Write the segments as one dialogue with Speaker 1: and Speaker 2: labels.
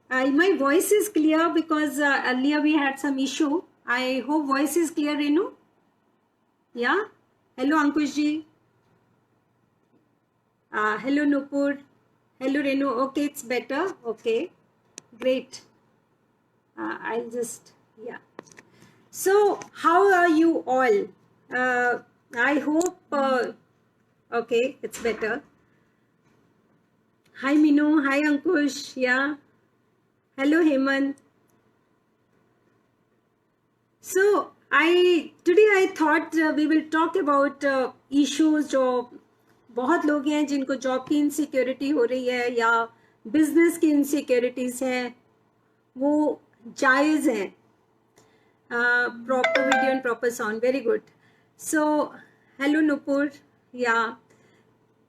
Speaker 1: My voice is clear because earlier we had some issue. I hope voice is clear, Renu. Yeah. Hello, Ankush ji. Hello, Nupur. Hello, Renu. Okay, it's better. Okay, great. I'll just, yeah. So, how are you all? I hope, okay, it's better. Hi, Minu. Hi, Ankush. Yeah. Hello, Hemant. So, today I thought we will talk about issues जो बहुत लोग हैं जिनको job की insecurity हो रही है या बिजनेस की इनसिक्योरिटीज हैं, वो जायज़ हैं. Proper video and proper sound, very good. So, hello Nupur. Yeah.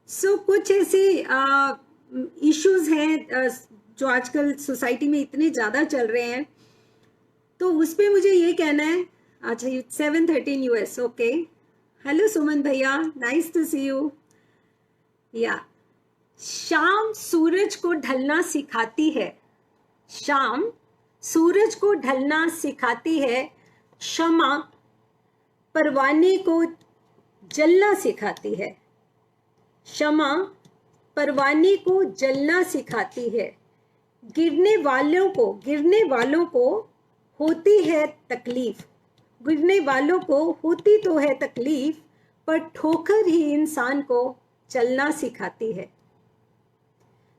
Speaker 1: So कुछ ऐसे इश्यूज हैं जो आजकल सोसाइटी में इतने ज़्यादा चल रहे हैं, तो उस पर मुझे ये कहना है. अच्छा, 7:13 US. ओके. हेलो सुमन भैया, नाइस टू सी यू. या, शाम सूरज को ढलना सिखाती है. शाम सूरज को ढलना सिखाती है. क्षमा परवाने को जलना सिखाती है. क्षमा परवाने को जलना सिखाती है. गिरने वालों को होती है तकलीफ. गिरने वालों को होती तो है तकलीफ, पर ठोकर ही इंसान को चलना सिखाती है.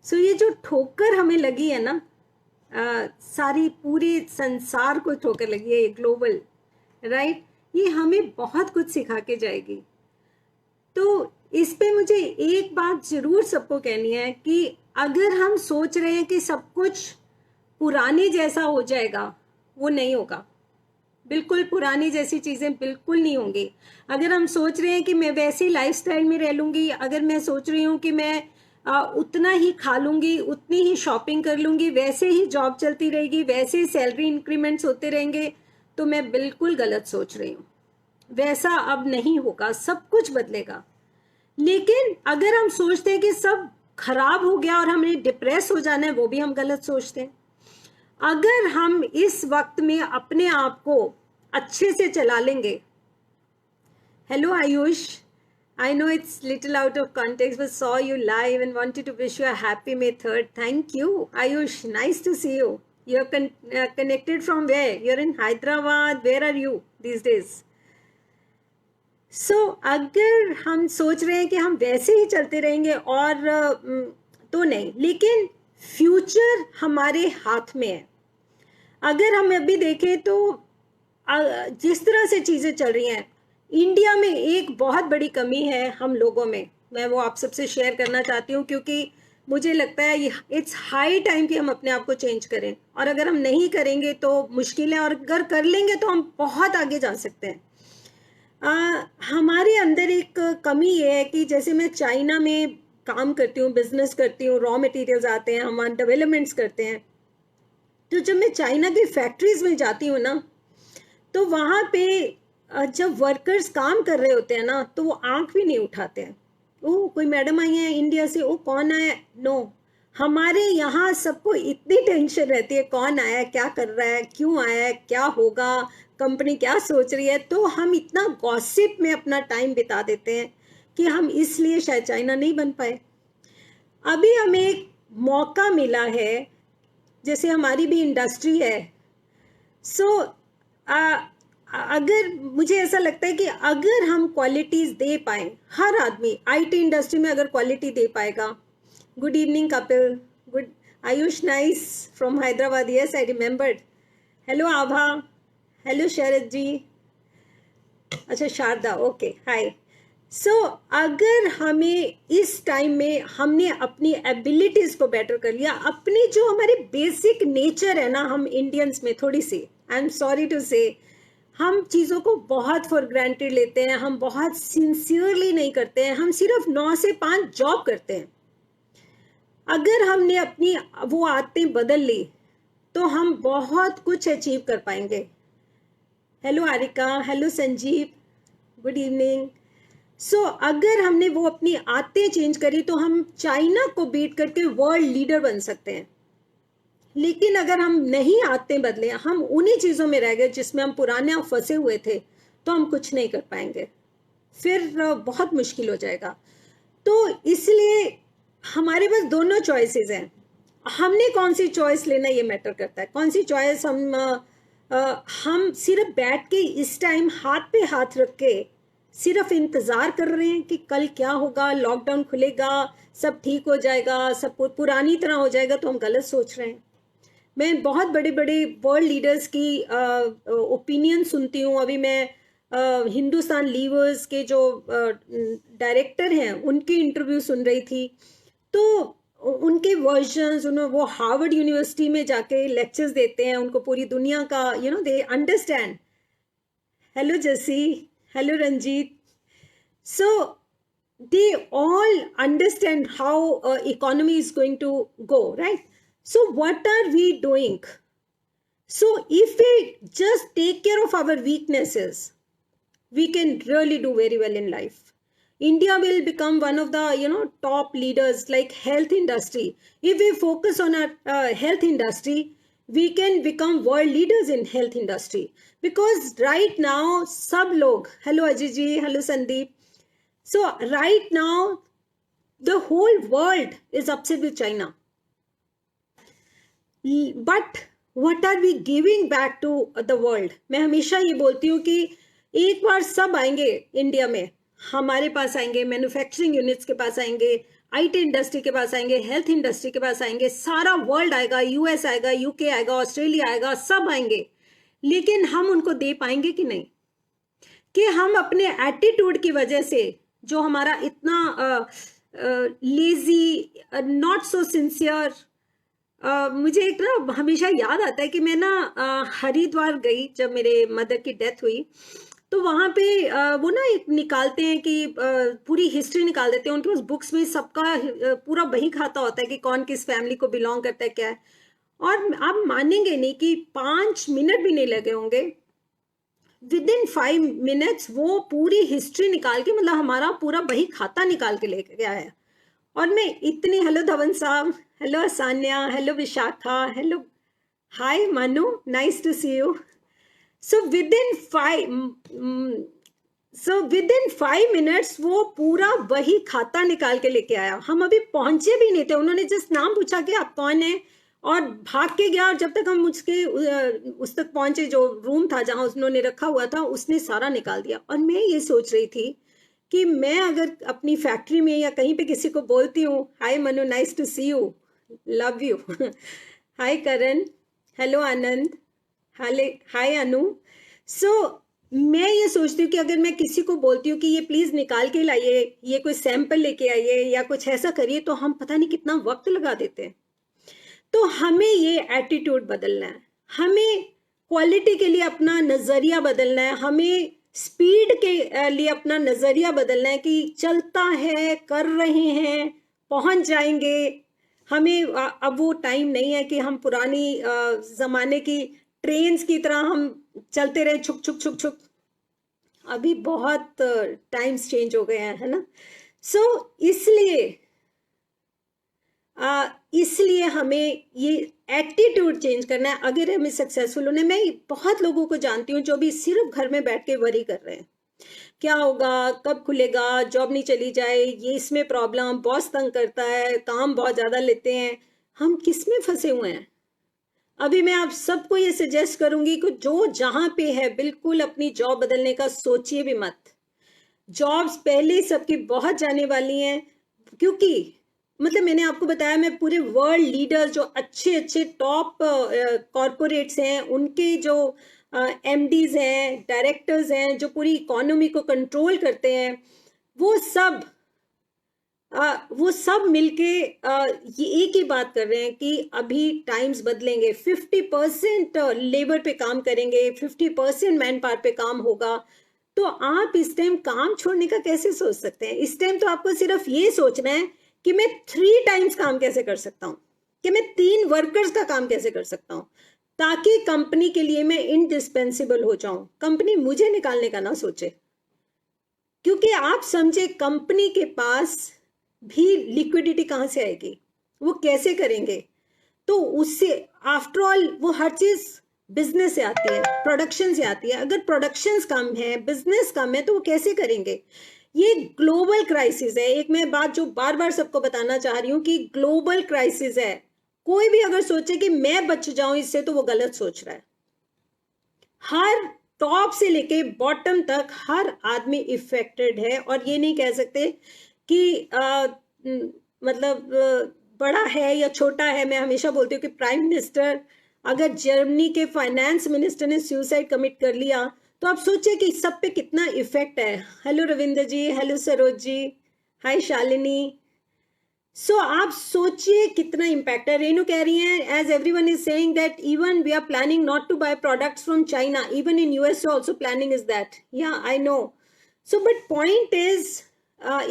Speaker 1: सो ये जो ठोकर हमें लगी है ना, सारी पूरे संसार को ठोकर लगी है, ये ग्लोबल, राइट, ये हमें बहुत कुछ सिखा के जाएगी. तो इस पे मुझे एक बात जरूर सबको कहनी है कि अगर हम सोच रहे हैं कि सब कुछ पुराने जैसा हो जाएगा, वो नहीं होगा. बिल्कुल पुरानी जैसी चीजें बिल्कुल नहीं होंगी. अगर हम सोच रहे हैं कि मैं वैसे ही लाइफस्टाइल में रह लूंगी, अगर मैं सोच रही हूँ कि मैं उतना ही खा लूंगी, उतनी ही शॉपिंग कर लूंगी, वैसे ही जॉब चलती रहेगी, वैसे ही सैलरी इंक्रीमेंट्स होते रहेंगे, तो मैं बिल्कुल गलत सोच रही हूँ. वैसा अब नहीं होगा, सब कुछ बदलेगा. लेकिन अगर हम सोचते हैं कि सब खराब हो गया और हमें डिप्रेस हो जाना है, वो भी हम गलत सोचते हैं. अगर हम इस वक्त में अपने आप को अच्छे से चला लेंगे. Hello Ayush, I know it's little out of context, but saw you live and wanted to wish you a happy May 3rd. Thank you, Ayush. Nice to see you. You are connected from where? You're in Hyderabad. Where are you these days? So, अगर हम सोच रहे हैं कि हम वैसे ही चलते रहेंगे और तो नहीं, लेकिन फ्यूचर हमारे हाथ में है. अगर हम अभी देखें तो जिस तरह से चीज़ें चल रही हैं, इंडिया में एक बहुत बड़ी कमी है हम लोगों में. मैं वो आप सबसे शेयर करना चाहती हूँ, क्योंकि मुझे लगता है इट्स हाई टाइम कि हम अपने आप को चेंज करें. और अगर हम नहीं करेंगे तो मुश्किल है, और अगर कर लेंगे तो हम बहुत आगे जा सकते हैं. हमारे अंदर एक कमी ये है कि जैसे मैं चाइना में काम करती हूँ, बिजनेस करती हूँ, रॉ मटेरियल्स आते हैं, हम डेवलपमेंट्स करते हैं. तो जब मैं चाइना की फैक्ट्रीज में जाती हूँ ना, तो वहाँ पे जब वर्कर्स काम कर रहे होते हैं ना, तो वो आंख भी नहीं उठाते हैं. ओ, कोई मैडम आई है इंडिया से, ओ कौन आया. नो, हमारे यहाँ सबको इतनी टेंशन रहती है, कौन आया, क्या कर रहा है, क्यों आया है, क्या होगा, कंपनी क्या सोच रही है. तो हम इतना गॉसिप में अपना टाइम बिता देते हैं कि हम इसलिए शायद चाइना नहीं बन पाए. अभी हमें एक मौका मिला है, जैसे हमारी भी इंडस्ट्री है. सो अगर मुझे ऐसा लगता है कि अगर हम क्वालिटीज दे पाए, हर आदमी आईटी इंडस्ट्री में अगर क्वालिटी दे पाएगा. Good evening Kapil. Good Ayush, nice from Hyderabad. Yes, I remembered. Hello Abha. Hello Sharad ji. अच्छा, शारदा. ओके, हाय. सो अगर हमें इस टाइम में हमने अपनी एबिलिटीज को बेटर कर लिया, अपनी जो हमारे बेसिक नेचर है ना, हम इंडियंस में थोड़ी सी, आई एम सॉरी टू से, हम चीज़ों को बहुत फॉर ग्रांटेड लेते हैं, हम बहुत सिंसियरली नहीं करते हैं, हम सिर्फ 9 से 5 जॉब करते हैं. अगर हमने अपनी वो आदतें बदल ली तो हम बहुत कुछ अचीव कर पाएंगे. Hello Aarika. Hello Sanjeev. Good evening. So अगर हमने वो अपनी आदतें चेंज करी तो हम चाइना को बीट करके वर्ल्ड लीडर बन सकते हैं. लेकिन अगर हम नहीं आदतें बदले, हम उन्हीं चीजों में रह गए जिसमें हम पुराने फंसे हुए थे, तो हम कुछ नहीं कर पाएंगे, फिर बहुत मुश्किल हो जाएगा। तो इसलिए हमारे पास दोनों चॉइसेस हैं, हमने कौन सी चॉइस लेना ये मैटर करता है। कौन सी चॉइस हम सिर्फ बैठ के इस टाइम हाथ पे हाथ रख के सिर्फ इंतजार कर रहे हैं कि कल क्या होगा, लॉकडाउन खुलेगा, सब ठीक हो जाएगा, सब पुरानी तरह हो जाएगा, तो हम गलत सोच रहे हैं। मैं बहुत बड़े बड़े वर्ल्ड लीडर्स की ओपिनियन सुनती हूँ। अभी मैं हिंदुस्तान लीवर्स के जो डायरेक्टर हैं उनके इंटरव्यू सुन रही थी, तो उनके वर्जन्स, वो हार्वर्ड यूनिवर्सिटी में जाके लेक्चर्स देते हैं, उनको पूरी दुनिया का they understand. Hello Jassi, hello Ranjit. So they all understand how economy is going to go, right? So what are we doing? So if we just take care of our weaknesses, we can really do very well in life. India will become one of the top leaders, like health industry. If we focus on our health industry, we can become world leaders in health industry. Because right now sab log, hello Ajay ji, hello Sandeep. So right now the whole world is upset with China, but what are we giving back to the world? मैं हमेशा ये बोलती हूँ कि एक बार सब आएंगे India में, हमारे पास आएंगे, मैन्युफैक्चरिंग यूनिट्स के पास आएंगे, आईटी इंडस्ट्री के पास आएंगे, हेल्थ इंडस्ट्री के पास आएंगे, सारा वर्ल्ड आएगा, यूएस आएगा, यूके आएगा, ऑस्ट्रेलिया आएगा, सब आएंगे। लेकिन हम उनको दे पाएंगे कि नहीं? कि हम अपने एटीट्यूड की वजह से, जो हमारा इतना लेजी, नॉट सो सिंसियर। मुझे एक ना हमेशा याद आता है कि मैं ना हरिद्वार गई जब मेरे मदर की डेथ हुई, तो वहां पे वो ना एक निकालते हैं कि पूरी हिस्ट्री निकाल देते हैं, उनके पास बुक्स में सबका पूरा बही खाता होता है कि कौन किस फैमिली को बिलोंग करता है, क्या है। और आप मानेंगे नहीं कि 5 मिनट भी नहीं लगे होंगे, विद इन 5 मिनट्स वो पूरी हिस्ट्री निकाल के, मतलब हमारा पूरा बही खाता निकाल के लेके गया है। और मैं इतनी, हेलो धवन साहब, hello Asanya, hello Vishakha, hello, hi Manu, nice to see you. So within 5 minutes वो पूरा वही खाता निकाल के लेके आया। हम अभी पहुंचे भी नहीं थे, उन्होंने जस्ट नाम पूछा कि आप कौन है, और भाग के गया। और जब तक हम उस तक पहुंचे, जो रूम था जहां उन्होंने रखा हुआ था, उसने सारा निकाल दिया। और मैं ये सोच रही थी कि मैं अगर अपनी फैक्ट्री में या कहीं पे किसी को बोलती हूँ, hi Manu, nice to see you, love you, hi Karan, hello Anand, hi Anu. So मैं ये सोचती हूँ कि अगर मैं किसी को बोलती हूँ कि ये प्लीज निकाल के लाइए, ये कोई सैंपल लेके आइए या कुछ ऐसा करिए, तो हम पता नहीं कितना वक्त लगा देते हैं। तो हमें ये एटीट्यूड बदलना है, हमें क्वालिटी के लिए अपना नजरिया बदलना है, हमें स्पीड के लिए अपना नजरिया बदलना है कि चलता है, कर रहे हैं, पहुंच जाएंगे। हमें अब वो टाइम नहीं है कि हम पुरानी जमाने की ट्रेन्स की तरह हम चलते रहे, छुक छुक छुक छुक। अभी बहुत टाइम्स चेंज हो गए हैं, है ना। सो इसलिए हमें ये एटीट्यूड चेंज करना है अगर हमें सक्सेसफुल होना है। मैं बहुत लोगों को जानती हूँ जो भी सिर्फ घर में बैठ के वरी कर रहे हैं, क्या होगा, कब खुलेगा, जॉब नहीं चली जाए, ये इसमें प्रॉब्लम, बॉस तंग करता है, काम बहुत ज्यादा लेते हैं। हम किस में फंसे हुए हैं? अभी मैं आप सबको ये सजेस्ट करूंगी कि जो जहां पे है, बिल्कुल अपनी जॉब बदलने का सोचिए भी मत। जॉब्स पहले सबकी बहुत जाने वाली हैं, क्योंकि मतलब मैंने आपको बताया, मैं पूरे वर्ल्ड लीडर जो अच्छे अच्छे टॉप कॉरपोरेट्स हैं, उनके जो एमडीज हैं, डायरेक्टर्स हैं, जो पूरी इकोनॉमी को कंट्रोल करते हैं, वो सब मिलके ये एक ही बात कर रहे हैं कि अभी टाइम्स बदलेंगे, 50% लेबर पे काम करेंगे, 50% मैन पावर पे काम होगा। तो आप इस टाइम काम छोड़ने का कैसे सोच सकते हैं? इस टाइम तो आपको सिर्फ ये सोचना है कि मैं 3 टाइम्स काम कैसे कर सकता हूं, कि मैं 3 वर्कर्स का काम कैसे कर सकता हूं, ताकि कंपनी के लिए मैं इंडिस्पेंसिबल हो जाऊं, कंपनी मुझे निकालने का ना सोचे। क्योंकि आप समझे, कंपनी के पास भी लिक्विडिटी कहां से आएगी, वो कैसे करेंगे? तो उससे आफ्टर ऑल वो हर चीज बिजनेस से आती है, प्रोडक्शन से आती है। अगर प्रोडक्शंस कम है, बिजनेस कम है, तो वो कैसे करेंगे? ये ग्लोबल क्राइसिस है। एक मैं बात जो बार बार सबको बताना चाह रही हूँ कि ग्लोबल क्राइसिस है। कोई भी अगर सोचे कि मैं बच जाऊं इससे, तो वो गलत सोच रहा है। हर टॉप से लेके बॉटम तक हर आदमी इफेक्टेड है, और ये नहीं कह सकते कि मतलब बड़ा है या छोटा है। मैं हमेशा बोलती हूँ कि प्राइम मिनिस्टर, अगर जर्मनी के फाइनेंस मिनिस्टर ने सुसाइड कमिट कर लिया, तो आप सोचिए कि सब पे कितना इफेक्ट है। Hello Ravindra ji, hello Saroj ji, hi Shalini. So आप सोचिए कितना इम्पैक्ट है। रेनू कह रही है, as everyone is saying that even we are planning not to buy products from China, even in US also planning is that. Yeah I know. So but point is,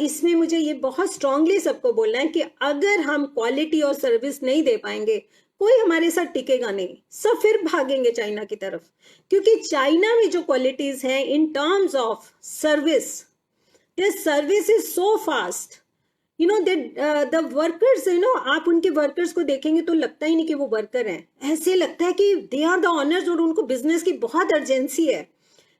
Speaker 1: इसमें मुझे ये बहुत स्ट्रांगली सबको बोलना है कि अगर हम क्वालिटी और सर्विस नहीं दे पाएंगे, कोई हमारे साथ टिकेगा नहीं, सब फिर भागेंगे चाइना की तरफ। क्योंकि चाइना में जो क्वालिटीज हैं in terms of service, their service is so fast, you know that the workers, you know, आप उनके वर्कर्स को देखेंगे तो लगता ही नहीं कि वो वर्कर हैं, ऐसे लगता है कि दे आर द ऑनर्स, और उनको बिजनेस की बहुत अर्जेंसी है।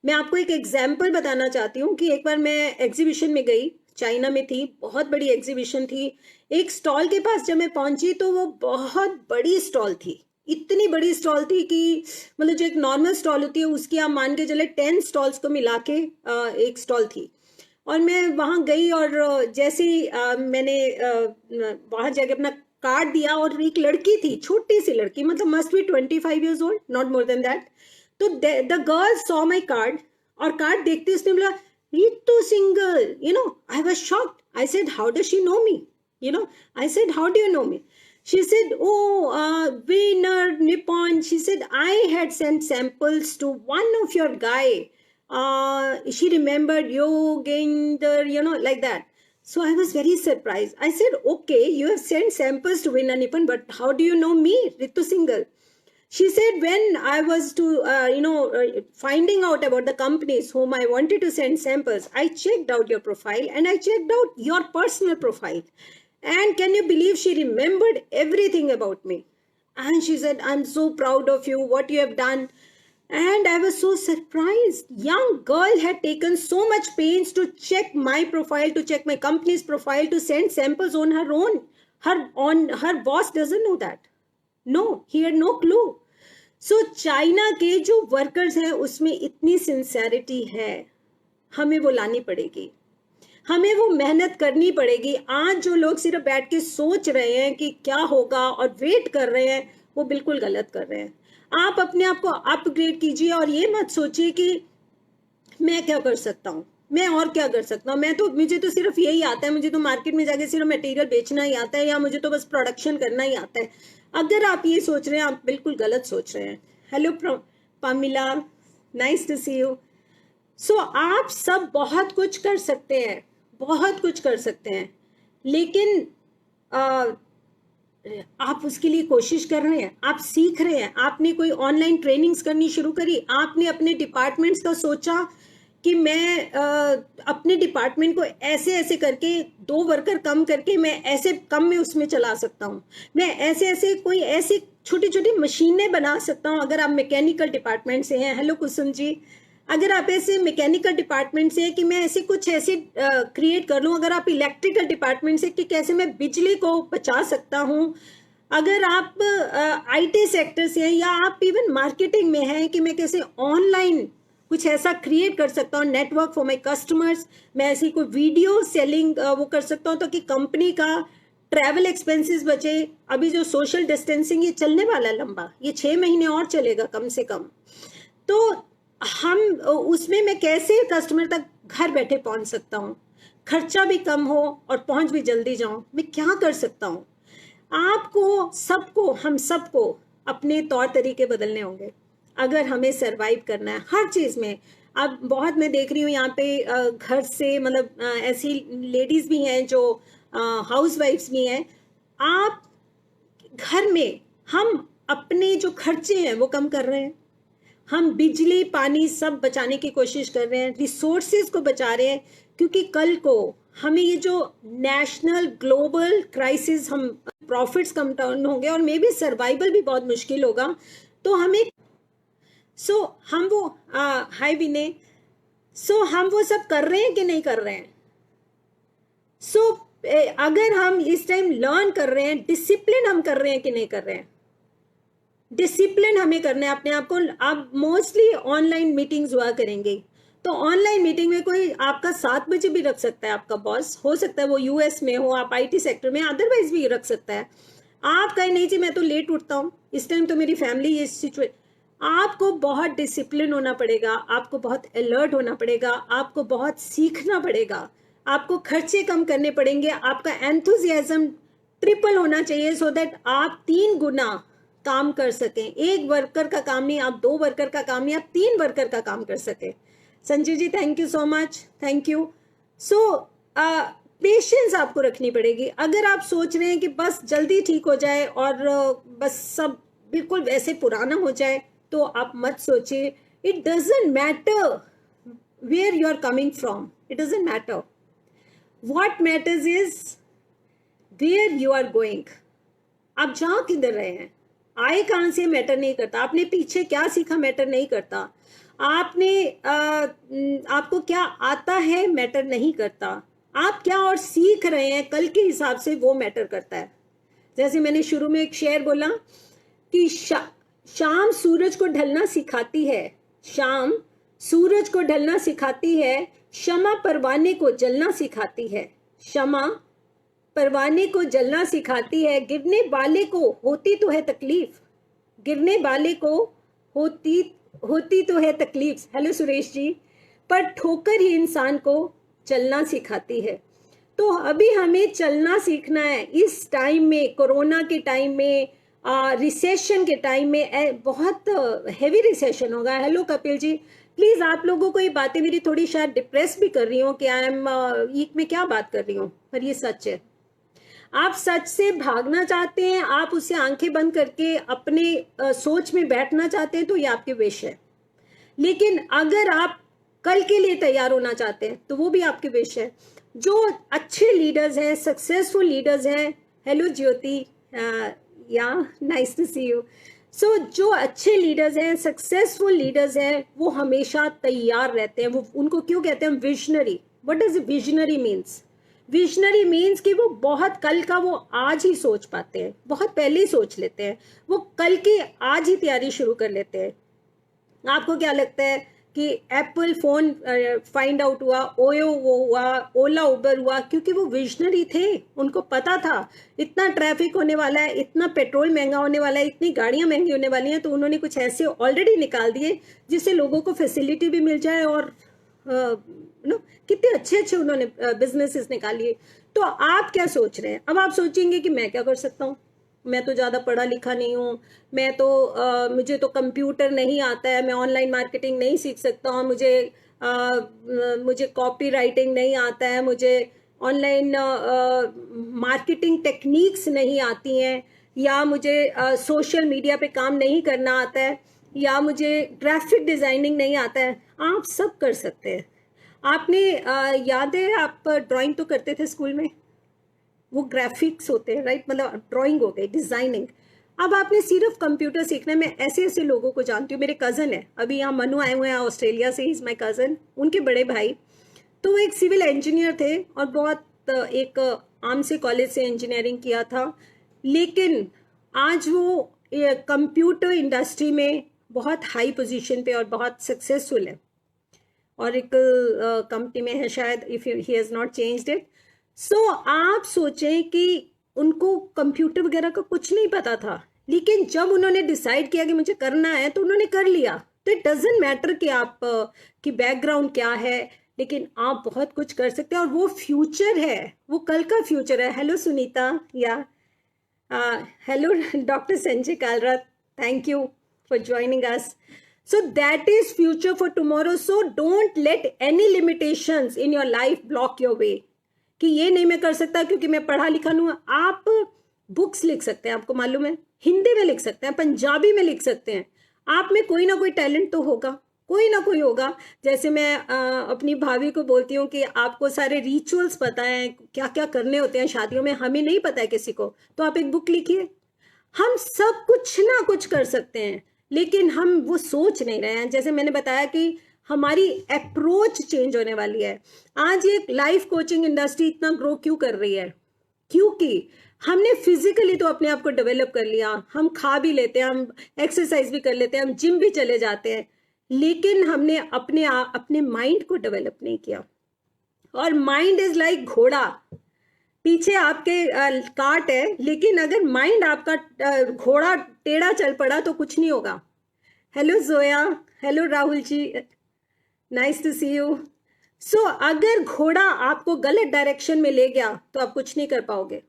Speaker 1: मैं आपको एक एग्जाम्पल बताना चाहती हूँ कि एक बार मैं एग्जीबिशन में गई, चाइना में थी, बहुत बड़ी एग्जीबिशन थी। एक स्टॉल के पास जब मैं पहुंची तो वो बहुत बड़ी स्टॉल थी, इतनी बड़ी स्टॉल थी कि मतलब जो एक नॉर्मल स्टॉल होती है उसकी आप मान के चले 10 स्टॉल्स को मिला के एक स्टॉल थी। और मैं वहां गई और जैसे मैंने वहां जाके अपना कार्ड दिया, और एक लड़की थी, छोटी सी लड़की, मतलब must be 25 years old, not more than that. तो the girl saw my card, और कार्ड देखते उसने बोला, Ritu single, you know. I was shocked. I said, how does she know me, you know? I said, how do you know me? She said, Winner Nippon. She said, I had sent samples to one of your guy. She remembered Yoginder, you know, like that. So I was very surprised. I said, okay, you have sent samples to Winner Nippon, but how do you know me, Ritu Singhal? She said, when I was to, finding out about the companies whom I wanted to send samples, I checked out your profile and I checked out your personal profile. And can you believe she remembered everything about me? And she said, I'm so proud of you, what you have done. And I was so surprised. Young girl had taken so much pains to check my profile, to check my company's profile, to send samples on her own. Her boss doesn't know that. No, he had no clue. So China के जो workers हैं उसमें इतनी sincerity है, हमें वो लानी पड़ेगी, हमें वो मेहनत करनी पड़ेगी। आज जो लोग सिर्फ बैठ के सोच रहे हैं कि क्या होगा और वेट कर रहे हैं, वो बिल्कुल गलत कर रहे हैं। आप अपने आप को अपग्रेड कीजिए और ये मत सोचिए कि मैं क्या कर सकता हूँ, मैं और क्या कर सकता हूँ, मुझे तो सिर्फ यही आता है, मुझे तो मार्केट में जाके सिर्फ मटेरियल बेचना ही आता है, या मुझे तो बस प्रोडक्शन करना ही आता है। अगर आप ये सोच रहे हैं, आप बिल्कुल गलत सोच रहे हैं। Hello Pamila, nice to see you. So आप सब बहुत कुछ कर सकते हैं, बहुत कुछ कर सकते हैं, लेकिन आप उसके लिए कोशिश कर रहे हैं, आप सीख रहे हैं, आपने कोई ऑनलाइन ट्रेनिंग्स करनी शुरू करी, आपने अपने डिपार्टमेंट्स का सोचा कि मैं अपने डिपार्टमेंट को ऐसे ऐसे करके 2 वर्कर कम करके मैं ऐसे कम में उसमें चला सकता हूँ, मैं ऐसे ऐसे कोई ऐसी छोटी छोटी मशीनें बना सकता हूँ। अगर आप मैकेनिकल डिपार्टमेंट से हैं, हेलो कुसुम जी, अगर आप ऐसे मैकेनिकल डिपार्टमेंट से कि मैं ऐसे कुछ ऐसे क्रिएट कर लूँ, अगर आप इलेक्ट्रिकल डिपार्टमेंट से कि कैसे मैं बिजली को बचा सकता हूँ, अगर आप आईटी सेक्टर से हैं, या आप इवन मार्केटिंग में हैं कि मैं कैसे ऑनलाइन कुछ ऐसा क्रिएट कर सकता हूँ, नेटवर्क फॉर माई कस्टमर्स, मैं ऐसी कोई वीडियो सेलिंग वो कर सकता हूँ ताकि कंपनी का ट्रैवल एक्सपेंसेस बचे। अभी जो सोशल डिस्टेंसिंग ये चलने वाला लंबा, ये 6 महीने और चलेगा कम से कम, तो हम उसमें मैं कैसे कस्टमर तक घर बैठे पहुंच सकता हूँ, खर्चा भी कम हो और पहुंच भी जल्दी जाऊं, मैं क्या कर सकता हूँ? आपको सबको, हम सबको अपने तौर तरीके बदलने होंगे अगर हमें सरवाइव करना है हर चीज में। अब बहुत मैं देख रही हूँ यहाँ पे घर से, मतलब ऐसी लेडीज भी हैं जो हाउस वाइफ्स भी हैं। आप घर में, हम अपने जो खर्चे हैं वो कम कर रहे हैं, हम बिजली पानी सब बचाने की कोशिश कर रहे हैं, रिसोर्सेज को बचा रहे हैं, क्योंकि कल को हमें ये जो नेशनल ग्लोबल क्राइसिस, हम प्रॉफिट्स कम डाउन होंगे और मे बी सर्वाइवल भी बहुत मुश्किल होगा, तो हमें हम वो हाय विनय, हम वो सब कर रहे हैं कि नहीं कर रहे हैं? अगर हम इस टाइम लर्न कर रहे हैं, डिसिप्लिन हम कर रहे हैं कि नहीं कर रहे हैं? डिसिप्लिन हमें करना है अपने आप को। आप मोस्टली ऑनलाइन मीटिंग्स हुआ करेंगे, तो ऑनलाइन मीटिंग में कोई आपका 7 बजे भी रख सकता है, आपका बॉस हो सकता है वो यूएस में हो, आप आईटी सेक्टर में, अदरवाइज भी रख सकता है। आप कहें नहीं जी मैं तो लेट उठता हूँ, इस टाइम तो मेरी फैमिली ये सिचुएशन। आपको बहुत डिसिप्लिन होना पड़ेगा, आपको बहुत अलर्ट होना पड़ेगा, आपको बहुत सीखना पड़ेगा, आपको खर्चे कम करने पड़ेंगे, आपका एंथुजियाज्म ट्रिपल होना चाहिए सो दैट आप 3 गुना काम कर सकें। एक वर्कर का काम नहीं, आप 2 वर्कर का काम नहीं, आप 3 वर्कर का काम कर सकें। Sanjay ji thank you so much, thank you. Patience आपको रखनी पड़ेगी। अगर आप सोच रहे हैं कि बस जल्दी ठीक हो जाए और बस सब बिल्कुल वैसे पुराना हो जाए, तो आप मत सोचिए। It doesn't matter where you are coming from, it doesn't matter. What matters is where you are going. आप जा किधर रहे हैं, आए कहां से मैटर नहीं करता, आपने पीछे क्या सीखा मैटर नहीं करता, आपको क्या आता है मैटर नहीं करता, आप क्या और सीख रहे हैं कल के हिसाब से वो मैटर करता है। जैसे मैंने शुरू में एक शेर बोला कि शाम सूरज को ढलना सिखाती है, शाम सूरज को ढलना सिखाती है, क्षमा परवाने को जलना सिखाती है, क्षमा परवाने को जलना सिखाती है, गिरने वाले को होती तो है तकलीफ, गिरने वाले को होती तो है तकलीफ, हेलो सुरेश जी, पर ठोकर ही इंसान को चलना सिखाती है। तो अभी हमें चलना सीखना है इस टाइम में, कोरोना के टाइम में, रिसेशन के टाइम में, बहुत हेवी रिसेशन होगा। हेलो कपिल जी, प्लीज आप लोगों को ये बातें मेरी थोड़ी शायद डिप्रेस भी कर रही हूँ कि आई एम मैं क्या बात कर रही हूँ, पर ये सच है। आप सच से भागना चाहते हैं, आप उससे आंखें बंद करके अपने सोच में बैठना चाहते हैं, तो ये आपके विश है। लेकिन अगर आप कल के लिए तैयार होना चाहते हैं, तो वो भी आपके विश है। जो अच्छे लीडर्स हैं, सक्सेसफुल लीडर्स हैं, हेलो ज्योति, या नाइस टू सी यू। सो जो अच्छे लीडर्स हैं, सक्सेसफुल लीडर्स हैं, वो हमेशा तैयार रहते हैं। वो उनको क्यों कहते हैं visionary? What does visionary means? Visionary means कि वो बहुत कल का वो आज ही सोच पाते हैं, बहुत पहले ही सोच लेते हैं, वो कल की आज ही तैयारी शुरू कर लेते हैं। आपको क्या लगता है कि एप्पल फोन फाइंड आउट हुआ, ओयो वो हुआ, ओला उबर हुआ, क्योंकि वो विजनरी थे। उनको पता था इतना ट्रैफिक होने वाला है, इतना पेट्रोल महंगा होने वाला है, इतनी गाड़ियां महंगी होने वाली हैं, तो उन्होंने कुछ ऐसे ऑलरेडी निकाल दिए जिससे लोगों को फैसिलिटी भी मिल जाए और कितने अच्छे अच्छे उन्होंने बिजनेसेस निकालिए। तो आप क्या सोच रहे हैं? अब आप सोचेंगे कि मैं क्या कर सकता हूँ, मैं तो ज़्यादा पढ़ा लिखा नहीं हूँ, मैं तो मुझे तो कंप्यूटर नहीं आता है, मैं ऑनलाइन मार्केटिंग नहीं सीख सकता हूँ, मुझे कॉपी राइटिंग नहीं आता है, मुझे ऑनलाइन मार्केटिंग टेक्निक्स नहीं आती हैं, या मुझे सोशल मीडिया पे काम नहीं करना आता है, या मुझे ग्राफिक डिज़ाइनिंग नहीं आता है। आप सब कर सकते हैं। आपने याद है आप ड्राइंग तो करते थे स्कूल में, वो ग्राफिक्स होते हैं राइट, मतलब ड्राइंग हो गई, डिजाइनिंग। अब आपने सिर्फ कंप्यूटर सीखना है। मैं ऐसे ऐसे लोगों को जानती हूँ, मेरे कज़न है, अभी यहाँ मनु आए हुए हैं ऑस्ट्रेलिया से, इज माई कज़न, उनके बड़े भाई, तो वो एक सिविल इंजीनियर थे और बहुत एक आम से कॉलेज से इंजीनियरिंग किया था, लेकिन आज वो कंप्यूटर इंडस्ट्री में बहुत हाई पोजीशन पे और बहुत सक्सेसफुल है, और एक कंपनी में है शायद, if he has not changed it. So आप सोचें कि उनको कंप्यूटर वगैरह का कुछ नहीं पता था, लेकिन जब उन्होंने डिसाइड किया कि मुझे करना है, तो उन्होंने कर लिया। तो इट डजेंट मैटर कि आप की बैकग्राउंड क्या है, लेकिन आप बहुत कुछ कर सकते हैं, और वो फ्यूचर है, वो कल का फ्यूचर है। हेलो सुनीता, या hello doctor Sanjay Kalra, thank you for joining us. So that is future for tomorrow. So don't let any limitations in your life block your way. कि ये नहीं मैं कर सकता क्योंकि मैं पढ़ा लिखा नहीं हूँ। आप बुक्स लिख सकते हैं, आपको मालूम है, हिंदी में लिख सकते हैं, पंजाबी में लिख सकते हैं। आप में कोई ना कोई टैलेंट तो होगा, कोई ना कोई होगा। जैसे मैं अपनी भाभी को बोलती हूँ कि आपको सारे रिचुअल्स पता है, क्या क्या करने होते हैं शादियों में, हमें नहीं पता है किसी को, तो आप एक बुक लिखिए। हम सब कुछ ना कुछ कर सकते हैं, लेकिन हम वो सोच नहीं रहे हैं। जैसे मैंने बताया कि हमारी अप्रोच चेंज होने वाली है। आज ये लाइफ कोचिंग इंडस्ट्री इतना ग्रो क्यों कर रही है? क्योंकि हमने फिजिकली तो अपने आप को डेवलप कर लिया, हम खा भी लेते हैं, हम एक्सरसाइज भी कर लेते हैं, हम जिम भी चले जाते हैं, लेकिन हमने अपने माइंड को डेवलप नहीं किया। और माइंड इज लाइक घोड़ा, पीछे आपके काट है, लेकिन अगर माइंड आपका घोड़ा टेढ़ा चल पड़ा तो कुछ नहीं होगा। Hello Zoya, hello Rahul ji, nice to see you. So अगर घोड़ा आपको गलत डायरेक्शन में ले गया तो आप कुछ नहीं कर पाओगे।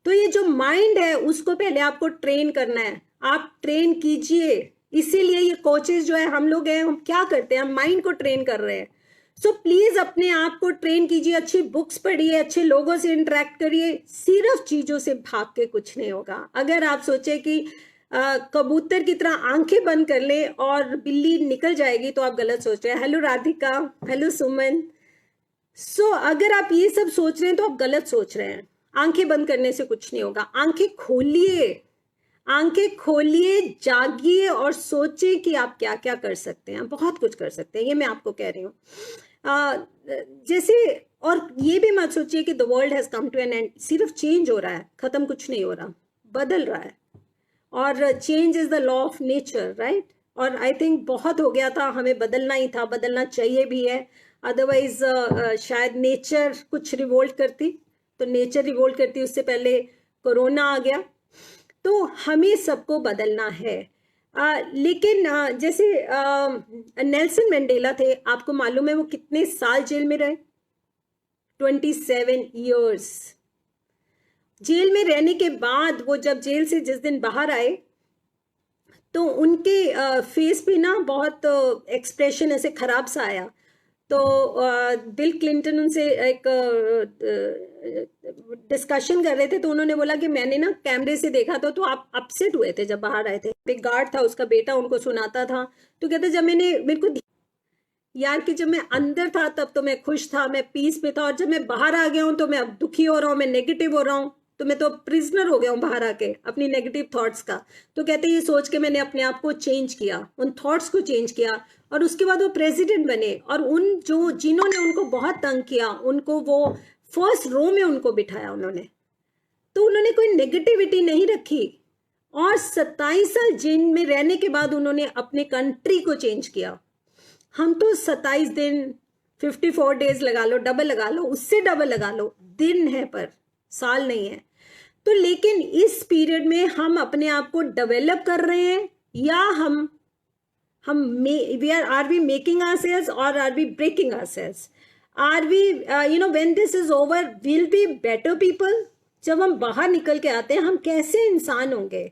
Speaker 1: तो ये जो माइंड है उसको पहले आपको ट्रेन करना है, आप ट्रेन कीजिए। इसीलिए ये कोचेस जो है, हम लोग हैं, हम क्या करते हैं, हम माइंड को ट्रेन कर रहे हैं। सो प्लीज अपने आप को ट्रेन कीजिए, अच्छी बुक्स पढ़िए, अच्छे लोगों से इंटरेक्ट करिए। सिर्फ चीजों से भाग के कुछ नहीं होगा। अगर आप सोचे कि कबूतर की तरह आंखें बंद कर ले और बिल्ली निकल जाएगी, तो आप गलत सोच रहे हैं। हेलो राधिका, हेलो सुमन। सो अगर आप ये सब सोच रहे हैं तो आप गलत सोच रहे हैं। आंखें बंद करने से कुछ नहीं होगा। आंखें खोलिए, आंखें खोलिए, जागिए और सोचिए कि आप क्या क्या कर सकते हैं। बहुत कुछ कर सकते हैं, ये मैं आपको कह रही हूँ। जैसे, और ये भी मत सोचिए कि the world has come to an end. सिर्फ चेंज हो रहा है, खत्म कुछ नहीं हो रहा, बदल रहा है। और change is the law of nature, right. और आई थिंक बहुत हो गया था, हमें बदलना ही था, बदलना चाहिए भी है। अदरवाइज शायद नेचर कुछ रिवोल्ट करती, तो नेचर रिवोल्ट करती उससे पहले कोरोना आ गया। तो हमें सबको बदलना है। लेकिन जैसे नेल्सन मंडेला थे, आपको मालूम है वो कितने साल जेल में रहे? 27 years। जेल में रहने के बाद वो जब जेल से जिस दिन बाहर आए, तो उनके फेस पे ना बहुत एक्सप्रेशन ऐसे खराब सा आया। तो बिल क्लिंटन उनसे एक डिस्कशन कर रहे थे, तो उन्होंने बोला कि मैंने ना कैमरे से देखा था, तो आप अपसेट हुए थे जब बाहर आए थे। एक गार्ड था, उसका बेटा उनको सुनाता था, तो कहते जब मेरे को यार कि जब मैं अंदर था तब तो मैं खुश था, मैं पीस में था, और जब मैं बाहर आ गया हूं तो मैं अब दुखी हो रहा हूं, मैं नेगेटिव हो रहा हूं, तो मैं तो प्रिजनर हो गया हूं बाहर आके अपनी नेगेटिव थॉट्स का। तो कहते ये सोच के मैंने अपने आप को चेंज किया, उन थॉट्स को चेंज किया, और उसके बाद वो प्रेसिडेंट बने। और उन जिन्होंने उनको बहुत तंग किया, उनको वो फर्स्ट रो में उनको बिठाया उन्होंने। तो उन्होंने कोई नेगेटिविटी नहीं रखी, और 27 साल जेल में रहने के बाद उन्होंने अपने कंट्री को चेंज किया। हम तो 27 दिन, 54 डेज लगा लो, डबल लगा लो, उससे डबल लगा लो, दिन है पर साल नहीं है। तो लेकिन इस पीरियड में हम अपने आप को डेवलप कर रहे हैं, या आर वी मेकिंग आवरसेल्व्स और are we breaking ourselves? Are we when this is over will be better people? जब हम बाहर निकल के आते हैं, हम कैसे इंसान होंगे?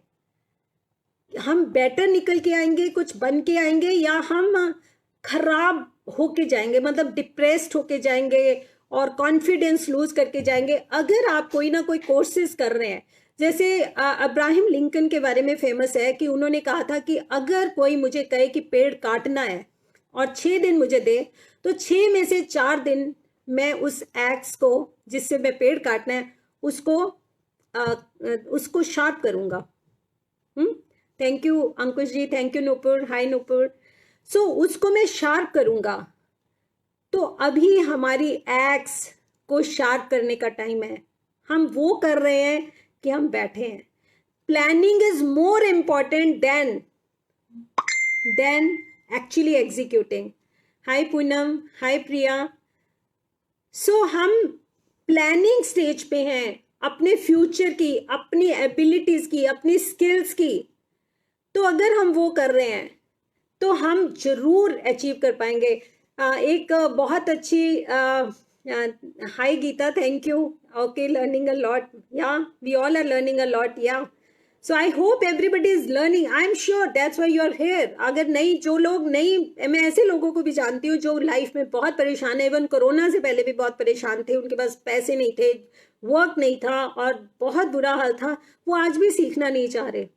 Speaker 1: हम बेटर निकल के आएंगे, कुछ बन के आएंगे, या हम खराब होके जाएंगे, मतलब डिप्रेस्ड होके जाएंगे और कॉन्फिडेंस लूज करके जाएंगे? अगर आप कोई ना कोई कोर्सेज कर रहे हैं, जैसे अब्राहम लिंकन के बारे में फेमस है कि उन्होंने कहा था कि अगर कोई मुझे कहे कि पेड़ काटना है और 6 दिन मुझे दे, तो 6 में से 4 दिन मैं उस एक्स को, जिससे मैं पेड़ काटना है, उसको शार्प करूंगा। Thank you Ankush ji, thank you Nupur, hi Nupur. So उसको मैं शार्प करूंगा। तो अभी हमारी एक्स को शार्प करने का टाइम है। हम वो कर रहे हैं कि हम बैठे हैं। Planning is more important than actually executing. Hi Poonam, hi Priya. So हम प्लानिंग स्टेज पे हैं, अपने फ्यूचर की, अपनी एबिलिटीज की, अपनी स्किल्स की। तो अगर हम वो कर रहे हैं तो हम जरूर अचीव कर पाएंगे। एक बहुत अच्छी hi Geeta, thank you. Okay, learning a lot, yeah we all are learning a lot, yeah so I hope everybody is learning. I am sure that's why you are here. अगर नहीं, जो लोग नहीं, मैं ऐसे लोगों को भी जानती हूँ जो लाइफ में बहुत परेशान है, इवन कोरोना से पहले भी बहुत परेशान थे, उनके पास पैसे नहीं थे, वर्क नहीं था और बहुत बुरा हाल था, वो आज भी सीखना नहीं चाह रहे।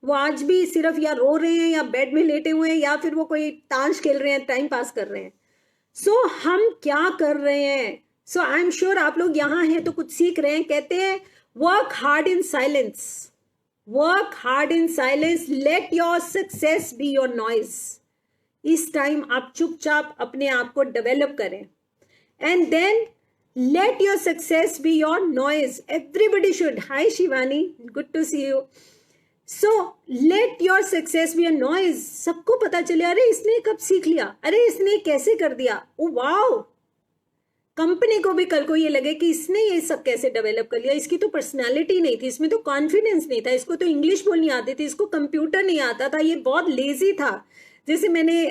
Speaker 1: वो आज भी सिर्फ या रो रहे हैं या बेड में लेटे हुए हैं या फिर वो कोई ताश खेल रहे हैं, टाइम पास कर रहे हैं। सो हम क्या कर रहे हैं? सो आई एम श्योर आप लोग यहाँ हैं तो कुछ सीख रहे हैं। कहते हैं work hard in silence, work hard in silence, let your success be your noise. इस टाइम आप चुपचाप अपने आप को डेवलप करें, and then let your success be your noise. Everybody should. Hi Shivani, good to see you. So let your success be a noise. सबको पता चले, अरे इसने कब सीख लिया, अरे इसने कैसे कर दिया, ओ वाओ। कंपनी को भी कल को ये लगे कि इसने ये सब कैसे डेवलप कर लिया, इसकी तो पर्सनालिटी नहीं थी, इसमें तो कॉन्फिडेंस नहीं था, इसको तो इंग्लिश बोलनी आती थी, इसको कंप्यूटर नहीं आता था, ये बहुत लेजी था। जैसे मैंने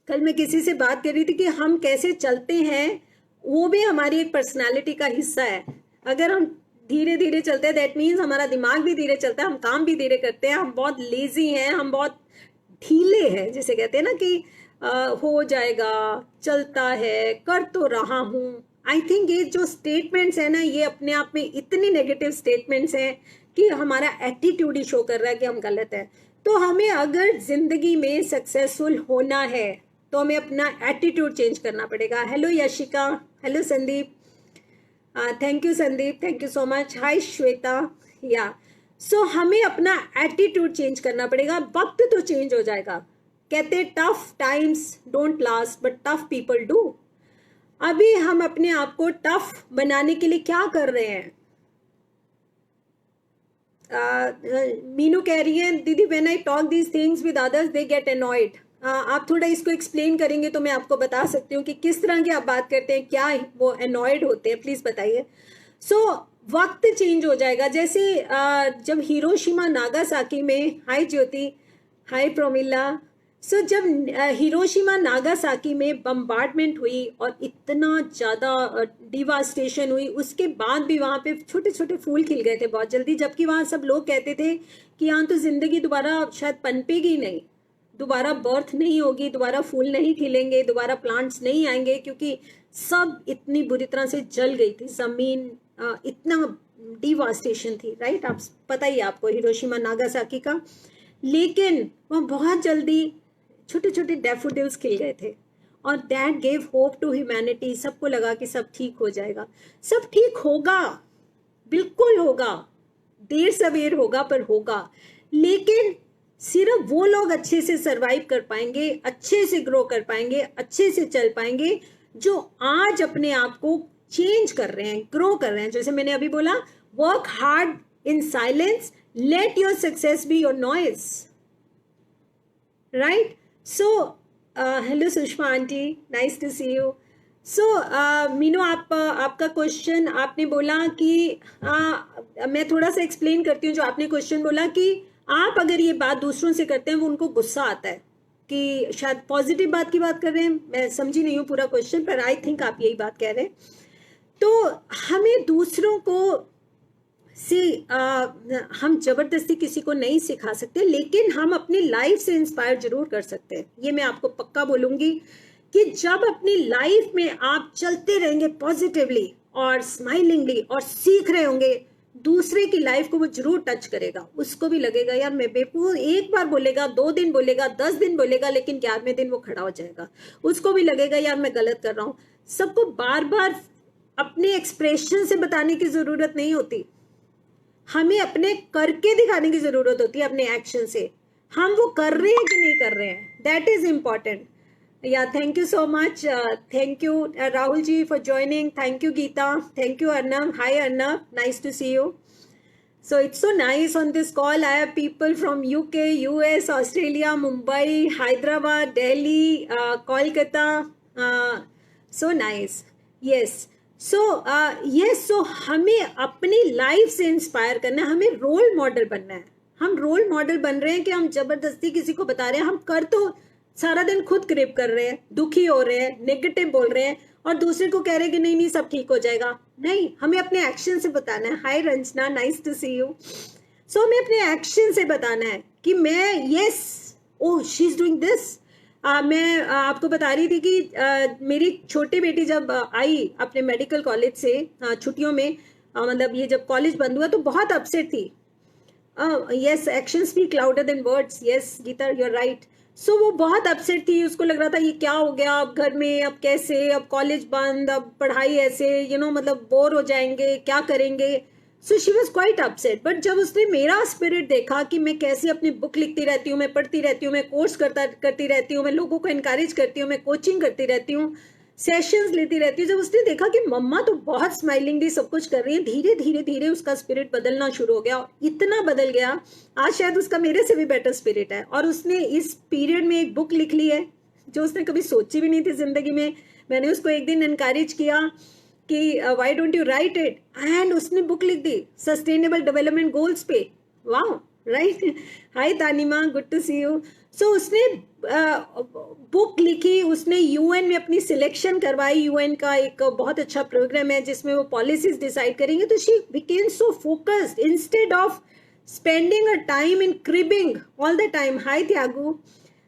Speaker 1: कल मैं किसी से बात कर रही थी कि हम कैसे चलते हैं, वो भी हमारी एक पर्सनालिटी का हिस्सा है। अगर हम धीरे धीरे चलते हैं, दैट मीन्स हमारा दिमाग भी धीरे चलता है, हम काम भी धीरे करते हैं, हम बहुत लेजी हैं, हम बहुत ढीले हैं, जिसे कहते हैं ना कि हो जाएगा, चलता है, कर तो रहा हूँ। आई थिंक ये जो स्टेटमेंट्स है ना, ये अपने आप में इतनी नेगेटिव स्टेटमेंट्स हैं कि हमारा एटीट्यूड ही शो कर रहा है कि हम गलत हैं। तो हमें अगर जिंदगी में सक्सेसफुल होना है तो हमें अपना एटीट्यूड चेंज करना पड़ेगा। Hello Yashika, hello Sandeep, thank you Sandeep, thank you so much. Hi Shweta, yeah so हमें अपना एटीट्यूड चेंज करना पड़ेगा। वक्त तो चेंज हो जाएगा, कहते tough times don't last but tough people do. अभी हम अपने आप को टफ बनाने के लिए क्या कर रहे हैं? मीनू कह रही है दीदी when I talk these things with others they get annoyed. आप थोड़ा इसको एक्सप्लेन करेंगे तो मैं आपको बता सकती हूँ कि किस तरह की आप बात करते हैं, क्या वो अनॉयड होते हैं, प्लीज बताइए। सो वक्त चेंज हो जाएगा। जैसे जब हिरोशिमा नागासाकी में, हाय ज्योति, हाय प्रोमिला, सो जब हिरोशिमा नागासाकी में बम्बार्डमेंट हुई और इतना ज़्यादा डिवास्टेशन हुई, उसके बाद भी वहाँ पे छोटे छोटे फूल खिल गए थे बहुत जल्दी, जबकि वहाँ सब लोग कहते थे कि यहाँ तो जिंदगी दोबारा शायद पनपेगी नहीं, दोबारा बर्थ नहीं होगी, दोबारा फूल नहीं खिलेंगे, दोबारा प्लांट्स नहीं आएंगे, क्योंकि सब इतनी बुरी तरह से जल गई थी जमीन, इतना डिवास्टेशन थी, राइट? आप पता ही आपको हिरोशिमा नागासाकी का। लेकिन वह बहुत जल्दी छोटे छोटे डैफोडिल्स खिल गए थे और that gave hope to humanity. सबको लगा कि सब ठीक हो जाएगा, सब ठीक होगा, बिल्कुल होगा, देर सवेर होगा पर होगा। लेकिन सिर्फ वो लोग अच्छे से सरवाइव कर पाएंगे, अच्छे से ग्रो कर पाएंगे, अच्छे से चल पाएंगे जो आज अपने आप को चेंज कर रहे हैं, ग्रो कर रहे हैं। जैसे मैंने अभी बोला, work hard in silence, let your success be your noise, right? So hello Sushma aunty, nice to see you. So Meenu, आपका क्वेश्चन आपने बोला कि मैं थोड़ा सा एक्सप्लेन करती हूँ। जो आपने क्वेश्चन बोला कि आप अगर ये बात दूसरों से करते हैं वो उनको गुस्सा आता है, कि शायद पॉजिटिव बात की बात कर रहे हैं, मैं समझी नहीं हूँ पूरा क्वेश्चन, पर आई थिंक आप यही बात कह रहे हैं। तो हमें दूसरों को से हम जबरदस्ती किसी को नहीं सिखा सकते, लेकिन हम अपनी लाइफ से इंस्पायर जरूर कर सकते हैं। ये मैं आपको पक्का बोलूंगी कि जब अपनी लाइफ में आप चलते रहेंगे पॉजिटिवली और स्माइलिंगली और सीख रहे होंगे, दूसरे की लाइफ को वो जरूर टच करेगा। उसको भी लगेगा यार मैं बेवकूफ, एक बार बोलेगा, 2 दिन बोलेगा, 10 दिन बोलेगा, लेकिन 11वें दिन वो खड़ा हो जाएगा। उसको भी लगेगा यार मैं गलत कर रहा हूँ। सबको बार बार अपने एक्सप्रेशन से बताने की जरूरत नहीं होती, हमें अपने करके दिखाने की जरूरत होती है, अपने एक्शन से। हम वो कर रहे हैं कि नहीं कर रहे हैं, that is important. Yeah thank you so much, thank you Rahul ji for joining, thank you Geeta, thank you Arnab, hi Arnab, nice to see you. So it's so nice on this call. I have people from UK, US, Australia, Mumbai, Hyderabad, Delhi, Kolkata. So nice. Yes. So yes. So हमें अपनी life से inspire करना है, हमें role model बनना है। हम role model बन रहे हैं कि हम जबरदस्ती किसी को बता रहे हैं, हम कर तो सारा दिन खुद क्रेप कर रहे हैं, दुखी हो रहे हैं, नेगेटिव बोल रहे हैं और दूसरे को कह रहे हैं कि नहीं नहीं सब ठीक हो जाएगा। नहीं, हमें अपने एक्शन से बताना है। Hi Ranjana, nice to see you. So हमें अपने एक्शन से बताना है कि मैं yes, oh she is doing this. मैं आपको बता रही थी कि मेरी छोटी बेटी जब आई अपने मेडिकल कॉलेज से छुट्टियों में, मतलब ये जब कॉलेज बंद हुआ तो बहुत अपसेट थी। Yes, action speak louder than words. Yes Geeta, you are right. So वो बहुत अपसेट थी, उसको लग रहा था ये क्या हो गया अब घर में, अब कैसे, अब कॉलेज बंद, अब पढ़ाई ऐसे, मतलब बोर हो जाएंगे, क्या करेंगे. So she was quite upset. But जब उसने मेरा स्पिरिट देखा कि मैं कैसे अपनी बुक लिखती रहती हूँ, मैं पढ़ती रहती हूँ, मैं कोर्स करती रहती हूँ, मैं लोगों को इनकरेज करती हूँ, मैं कोचिंग करती रहती हूँ, सेशंस लेती रहती हूँ, जब उसने देखा कि मम्मा तो बहुत स्माइलिंगली सब कुछ कर रही है, धीरे धीरे धीरे उसका स्पिरिट बदलना शुरू हो गया. इतना बदल गया, आज शायद उसका मेरे से भी बेटर स्पिरिट है. और उसने इस पीरियड में एक बुक लिख ली है जो उसने कभी सोची भी नहीं थी जिंदगी में. मैंने उसको एक दिन एनकरेज किया कि why don't you write it, and उसने बुक लिख दी सस्टेनेबल डेवलपमेंट गोल्स पे. वाह, right. Hi Tanima, good to see you. So उसने बुक लिखी, उसने यूएन में अपनी सिलेक्शन करवाई. यूएन का एक बहुत अच्छा प्रोग्राम है जिसमें वो पॉलिसीज डिसाइड करेंगे. तो she became so focused instead of spending a time in cribbing all the time. Hi Tyagu.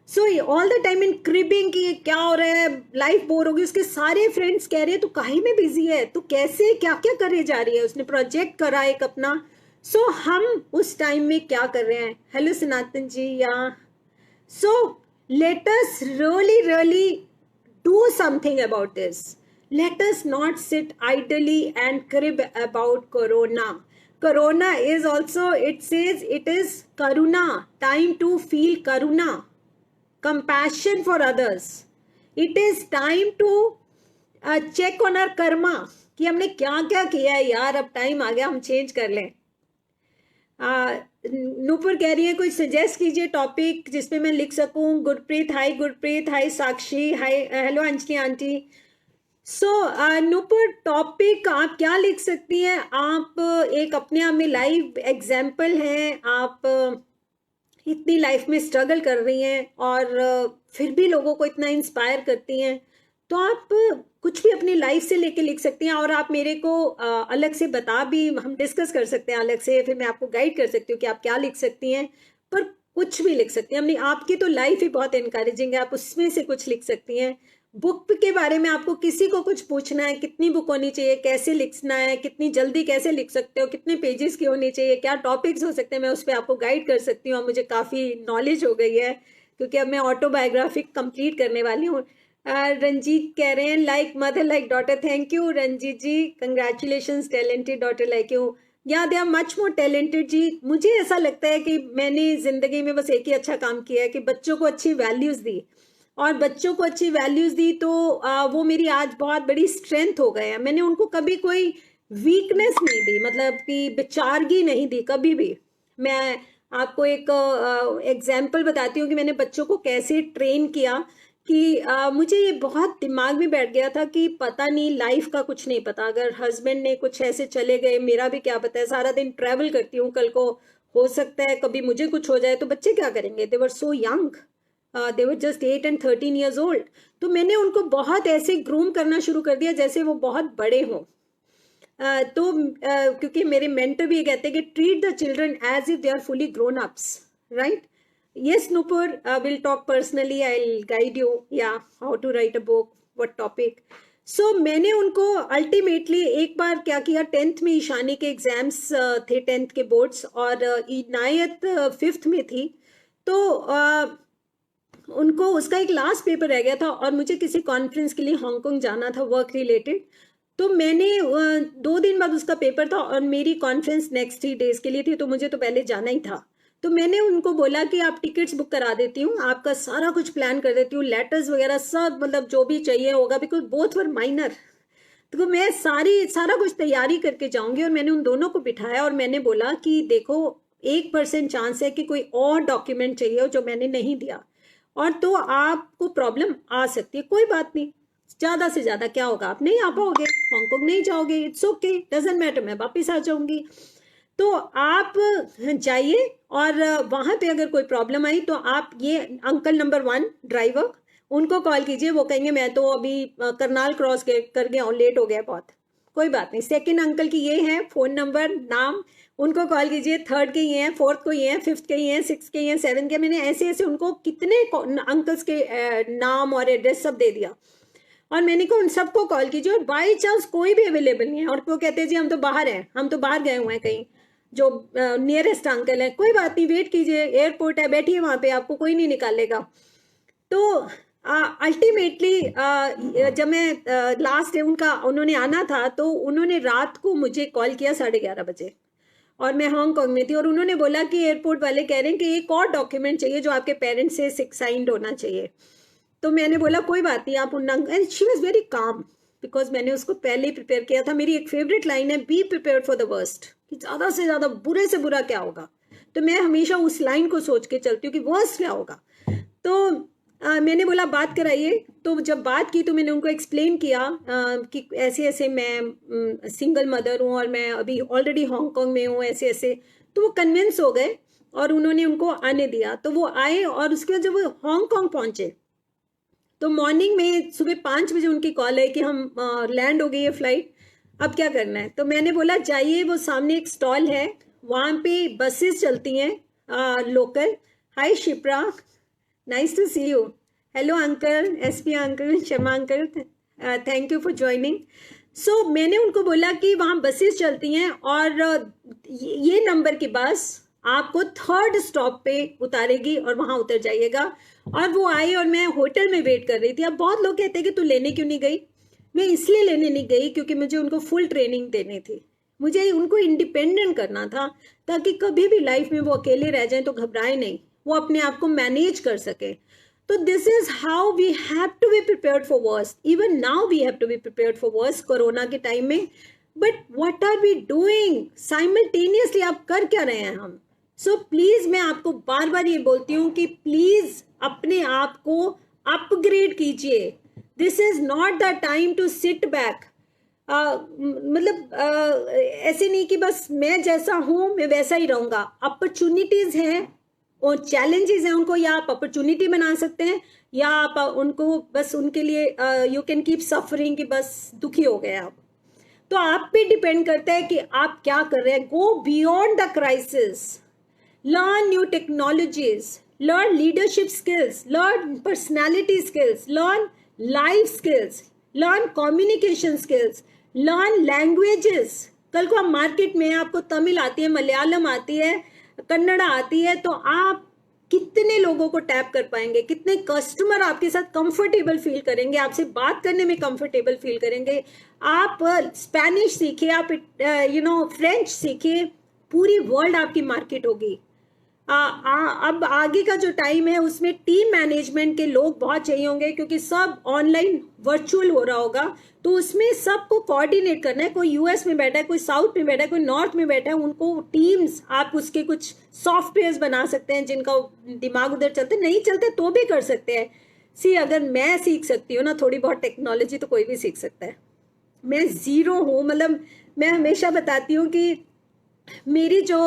Speaker 1: So all the time in cribbing कि क्या हो रहा है, लाइफ बोर होगी. उसके सारे फ्रेंड्स कह रहे हैं तू काहे में बिजी है, तू कैसे क्या क्या करे जा रही है. उसने प्रोजेक्ट करा एक अपना. सो हम उस टाइम में क्या कर रहे हैं. हेलो सनातन जी. या so let us really do something about this. Let us not sit idly and crib about corona. Corona is also, it says it is karuna, time to feel karuna, compassion for others. It is time to check on our karma कि हमने क्या क्या किया है यार, अब time आ गया हम चेंज कर लें. नूपुर कह रही है कोई सजेस्ट कीजिए टॉपिक जिसपे मैं लिख सकूं. गुरप्रीत, हाय गुरप्रीत. हाय साक्षी. हाय, हेलो अंजलि आंटी. सो नूपुर, टॉपिक आप क्या लिख सकती हैं. आप एक अपने आप में लाइव एग्जाम्पल हैं. आप इतनी लाइफ में स्ट्रगल कर रही हैं और फिर भी लोगों को इतना इंस्पायर करती हैं. तो आप कुछ भी अपनी लाइफ से लेके लिख सकती हैं और आप मेरे को अलग से बता भी, हम डिस्कस कर सकते हैं अलग से, फिर मैं आपको गाइड कर सकती हूँ कि आप क्या लिख सकती हैं. पर कुछ भी लिख सकती हैं अपनी. आपकी तो लाइफ ही बहुत इनकरेजिंग है, आप उसमें से कुछ लिख सकती हैं. बुक के बारे में आपको किसी को कुछ पूछना है, कितनी बुक होनी चाहिए, कैसे लिखना है, कितनी जल्दी कैसे लिख सकते हो, कितने पेजेस की होनी चाहिए, क्या टॉपिक्स हो सकते हैं, मैं उस पर आपको गाइड कर सकती हूँ. और मुझे काफ़ी नॉलेज हो गई है क्योंकि अब मैं ऑटोबायोग्राफी कंप्लीट करने वाली हूँ. रंजीत कह रहे हैं like mother like daughter. Thank you Ranjeet ji, congratulation, talented daughter like you. Yeah they are much more talented जी. मुझे ऐसा लगता है कि मैंने जिंदगी में बस एक ही अच्छा काम किया है कि बच्चों को अच्छी वैल्यूज दी, और बच्चों को अच्छी वैल्यूज दी तो वो मेरी आज बहुत बड़ी स्ट्रेंथ हो गए हैं. मैंने उनको कभी कोई वीकनेस नहीं दी, मतलब कि बेचारगी नहीं दी कभी भी. मैं आपको एक एग्जाम्पल बताती हूँ कि मैंने बच्चों को कैसे ट्रेन किया कि मुझे ये बहुत दिमाग में बैठ गया था कि पता नहीं, लाइफ का कुछ नहीं पता. अगर हस्बैंड ने कुछ ऐसे चले गए, मेरा भी क्या पता है. सारा दिन ट्रैवल करती हूँ, कल को हो सकता है कभी मुझे कुछ हो जाए तो बच्चे क्या करेंगे. They were so young, they were just 8 and 13 years old. तो मैंने उनको बहुत ऐसे ग्रूम करना शुरू कर दिया जैसे वो बहुत बड़े हों. क्योंकि मेरे मेंटर भी ये कहते हैं कि treat the children as if they are fully grown ups, right. Yes, Nupur, we'll talk personally. I'll guide you, how to write a book, what topic. So मैंने उनको अल्टीमेटली एक बार क्या किया, 10th में ईशानी के एग्जाम्स थे, 10th के boards, और इनायत 5th में थी. तो उनको उसका एक लास्ट पेपर रह गया था और मुझे किसी कॉन्फ्रेंस के लिए हांगकांग जाना था वर्क रिलेटेड. तो मैंने 2 दिन बाद उसका पेपर था और मेरी कॉन्फ्रेंस नेक्स्ट 3 days के लिए थी, तो मुझे तो पहले जाना ही था. तो मैंने उनको बोला कि आप टिकट्स बुक करा देती हूँ, आपका सारा कुछ प्लान कर देती हूँ, लेटर्स वगैरह सब, मतलब जो भी चाहिए होगा, बिकॉज बोथ वर माइनर. तो मैं सारा कुछ तैयारी करके जाऊंगी. और मैंने उन दोनों को बिठाया और मैंने बोला कि देखो 1% चांस है कि कोई और डॉक्यूमेंट चाहिए हो जो मैंने नहीं दिया, और तो आपको प्रॉब्लम आ सकती है. कोई बात नहीं, ज़्यादा से ज़्यादा क्या होगा, आप नहीं आ पाओगे, हांगकांग नहीं जाओगे, इट्स ओके, डजेंट मैटर, मैं वापिस आ जाऊंगी. तो आप जाइए और वहाँ पे अगर कोई प्रॉब्लम आई तो आप ये अंकल नंबर 1 ड्राइवर, उनको कॉल कीजिए. वो कहेंगे मैं तो अभी करनाल क्रॉस कर गया हूँ, लेट हो गया बहुत. कोई बात नहीं. सेकंड अंकल की ये है फ़ोन नंबर, नाम, उनको कॉल कीजिए. थर्ड के ये हैं, फोर्थ को ये हैं, फिफ्थ के ये हैं, सिक्स के ये हैं, 7th के. मैंने ऐसे ऐसे उनको कितने अंकल्स के नाम और एड्रेस सब दे दिया. और मैंने कहा उन सबको कॉल कीजिए. और बाई चांस कोई भी अवेलेबल नहीं है और वो कहते हैं जी हम तो बाहर हैं, हम तो बाहर गए हुए हैं कहीं, जो नियरेस्ट अंकल है, कोई बात नहीं, वेट कीजिए, एयरपोर्ट है, बैठिए वहाँ पे, आपको कोई नहीं निकालेगा। तो अल्टीमेटली जब मैं लास्ट डे उन्होंने आना था, तो उन्होंने रात को मुझे कॉल किया 11:30 बजे, और मैं हांगकांग में थी, और उन्होंने बोला कि एयरपोर्ट वाले कह रहे हैं कि एक और डॉक्यूमेंट चाहिए जो आपके पेरेंट्स से साइंड होना चाहिए। तो मैंने बोला कोई बात नहीं, आप उन, and she was very calm, because मैंने उसको पहले ही प्रिपेयर किया था। मेरी एक फेवरेट लाइन है, be prepare for the worst, कि ज़्यादा से ज़्यादा बुरे से बुरा क्या होगा, तो मैं हमेशा उस लाइन को सोच के चलती हूँ कि वर्स्ट क्या होगा। तो मैंने बोला बात कराइए। तो जब बात की तो मैंने उनको एक्सप्लेन किया कि ऐसे ऐसे मैं सिंगल मदर हूँ और मैं अभी ऑलरेडी हांगकांग में हूँ, ऐसे ऐसे। तो वो कन्विंस हो गए और उन्होंने उनको आने दिया। तो वो आए, और उसके बाद जब वो हांगकांग पहुंचे तो मॉर्निंग में सुबह 5 बजे उनकी कॉल है कि हम लैंड हो गई है फ्लाइट, अब क्या करना है। तो मैंने बोला जाइए, वो सामने एक स्टॉल है, वहाँ पे बसेस चलती हैं local. Hi Shipra, nice to see you. Hello uncle, SP uncle, Sharma uncle, thank you for joining. So मैंने उनको बोला कि वहाँ बसेस चलती हैं, और ये नंबर की बस आपको 3rd स्टॉप पे उतारेगी, और वहाँ उतर जाइएगा। और वो आई, और मैं होटल में वेट कर रही थी। अब बहुत लोग कहते हैं कि तू लेने क्यों नहीं गई। मैं इसलिए लेने नहीं गई क्योंकि मुझे उनको फुल ट्रेनिंग देनी थी, मुझे उनको इंडिपेंडेंट करना था, ताकि कभी भी लाइफ में वो अकेले रह जाएं तो घबराए नहीं, वो अपने आप को मैनेज कर सके। तो this is how we have to be prepared for worst. Even now we have to be prepared for worst corona के टाइम में। But what are we doing simultaneously, आप कर क्या रहे हैं हम। सो प्लीज मैं आपको बार बार ये बोलती हूँ कि प्लीज अपने आप को अपग्रेड कीजिए। This is not the time to sit back. मतलब ऐसे नहीं कि बस मैं जैसा हूं मैं वैसा ही रहूंगा। अपॉर्चुनिटीज हैं और चैलेंजेस हैं, उनको या आप अपॉर्चुनिटी बना सकते हैं, या आप उनको बस उनके लिए यू कैन कीप सफरिंग कि बस दुखी हो गए आप। तो आप पे डिपेंड करता है कि आप क्या कर रहे हैं। Go beyond the crisis, learn new technologies, learn leadership skills, learn personality skills, learn life skills, learn communication skills, learn languages। कल को आप मार्केट में, आपको तमिल आती है, मलयालम आती है, कन्नड़ा आती है, तो आप कितने लोगों को टैप कर पाएंगे, कितने कस्टमर आपके साथ कंफर्टेबल फील करेंगे, आपसे बात करने में कंफर्टेबल फील करेंगे। आप स्पेनिश सीखिए, आप फ्रेंच सीखिए, पूरी वर्ल्ड आपकी मार्केट होगी। अब आगे का जो टाइम है उसमें टीम मैनेजमेंट के लोग बहुत चाहिए होंगे, क्योंकि सब ऑनलाइन वर्चुअल हो रहा होगा। तो उसमें सबको कोऑर्डिनेट करना है। कोई यूएस में बैठा है, कोई साउथ में बैठा है, कोई नॉर्थ में बैठा है, उनको टीम्स, आप उसके कुछ सॉफ्टवेयर बना सकते हैं जिनका दिमाग उधर चलते, नहीं चलते तो भी कर सकते हैं। सी अगर मैं सीख सकती हूँ ना थोड़ी बहुत टेक्नोलॉजी, तो कोई भी सीख सकता है। मैं जीरो हूँ। मतलब मैं हमेशा बताती हूँ कि मेरी जो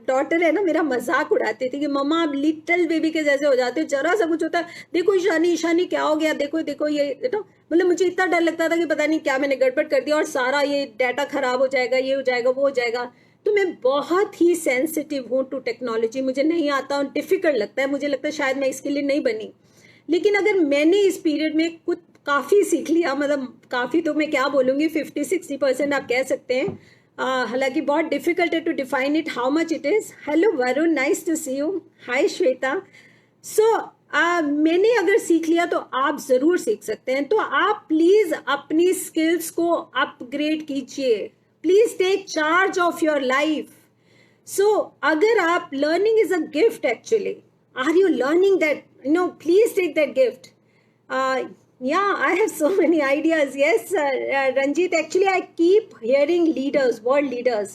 Speaker 1: डॉटर है ना, मेरा मजाक उड़ाती थी कि मम्मा आप लिटिल बेबी के जैसे हो जाते हो, जरा सा कुछ होता है देखो ईशानी ईशानी क्या हो गया, देखो देखो ये मतलब मुझे इतना डर लगता था कि पता नहीं क्या मैंने गड़बड़ कर दिया और सारा ये डाटा खराब हो जाएगा, ये हो जाएगा, वो हो जाएगा। तो मैं बहुत ही सेंसिटिव हूँ टू टेक्नोलॉजी। मुझे नहीं आता और डिफिकल्ट लगता है, मुझे लगता है शायद मैं इसके लिए नहीं बनी। लेकिन अगर मैंने इस पीरियड में कुछ काफ़ी सीख लिया, मतलब काफ़ी तो मैं क्या बोलूँगी, 50-60% आप कह सकते हैं। हालांकि बहुत डिफिकल्ट है to define it how much it is. Hello Varun, nice to see you. Hi Shweta. So मैंने अगर सीख लिया तो आप जरूर सीख सकते हैं। तो आप प्लीज अपनी स्किल्स को अपग्रेड कीजिए। Please take charge of your life. So अगर आप, learning is a gift actually, are you learning that? Please take that gift. Yeah, I have so many ideas. Yes, Ranjit, actually I keep hearing leaders, world leaders,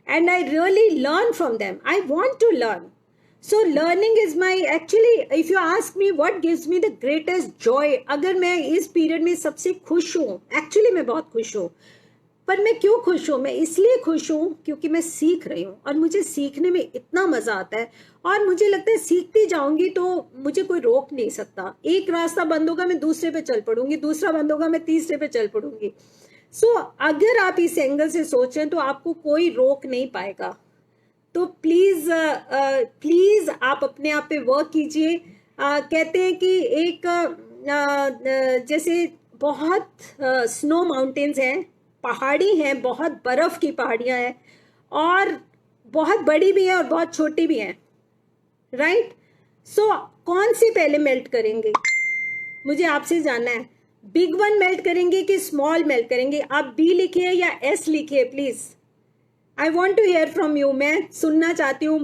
Speaker 1: and I really learn from them. I want to learn. So learning is my, actually if you ask me what gives me the greatest joy, अगर मैं इस period में सबसे खुश हूँ, actually मैं बहुत खुश हूँ। पर मैं क्यों खुश हूँ? मैं इसलिए खुश हूँ क्योंकि मैं सीख रही हूँ, और मुझे सीखने में इतना मजा आता है। और मुझे लगता है सीखती जाऊंगी तो मुझे कोई रोक नहीं सकता। एक रास्ता बंद होगा मैं दूसरे पे चल पड़ूंगी, दूसरा बंद होगा मैं तीसरे पे चल पड़ूंगी। सो अगर आप इस एंगल से सोचें तो आपको कोई रोक नहीं पाएगा। तो प्लीज प्लीज आप अपने आप पे वर्क कीजिए। कहते हैं कि एक जैसे बहुत स्नो माउंटेन्स हैं, पहाड़ी हैं, बहुत बर्फ की पहाड़ियां हैं, और बहुत बड़ी भी है और बहुत छोटी भी है, राइट? सो कौन सी पहले मेल्ट करेंगे, मुझे आपसे जानना है। बिग वन मेल्ट करेंगे कि स्मॉल मेल्ट करेंगे? आप बी लिखिए या एस लिखिए please, I want to hear from you, मैं सुनना चाहती हूँ,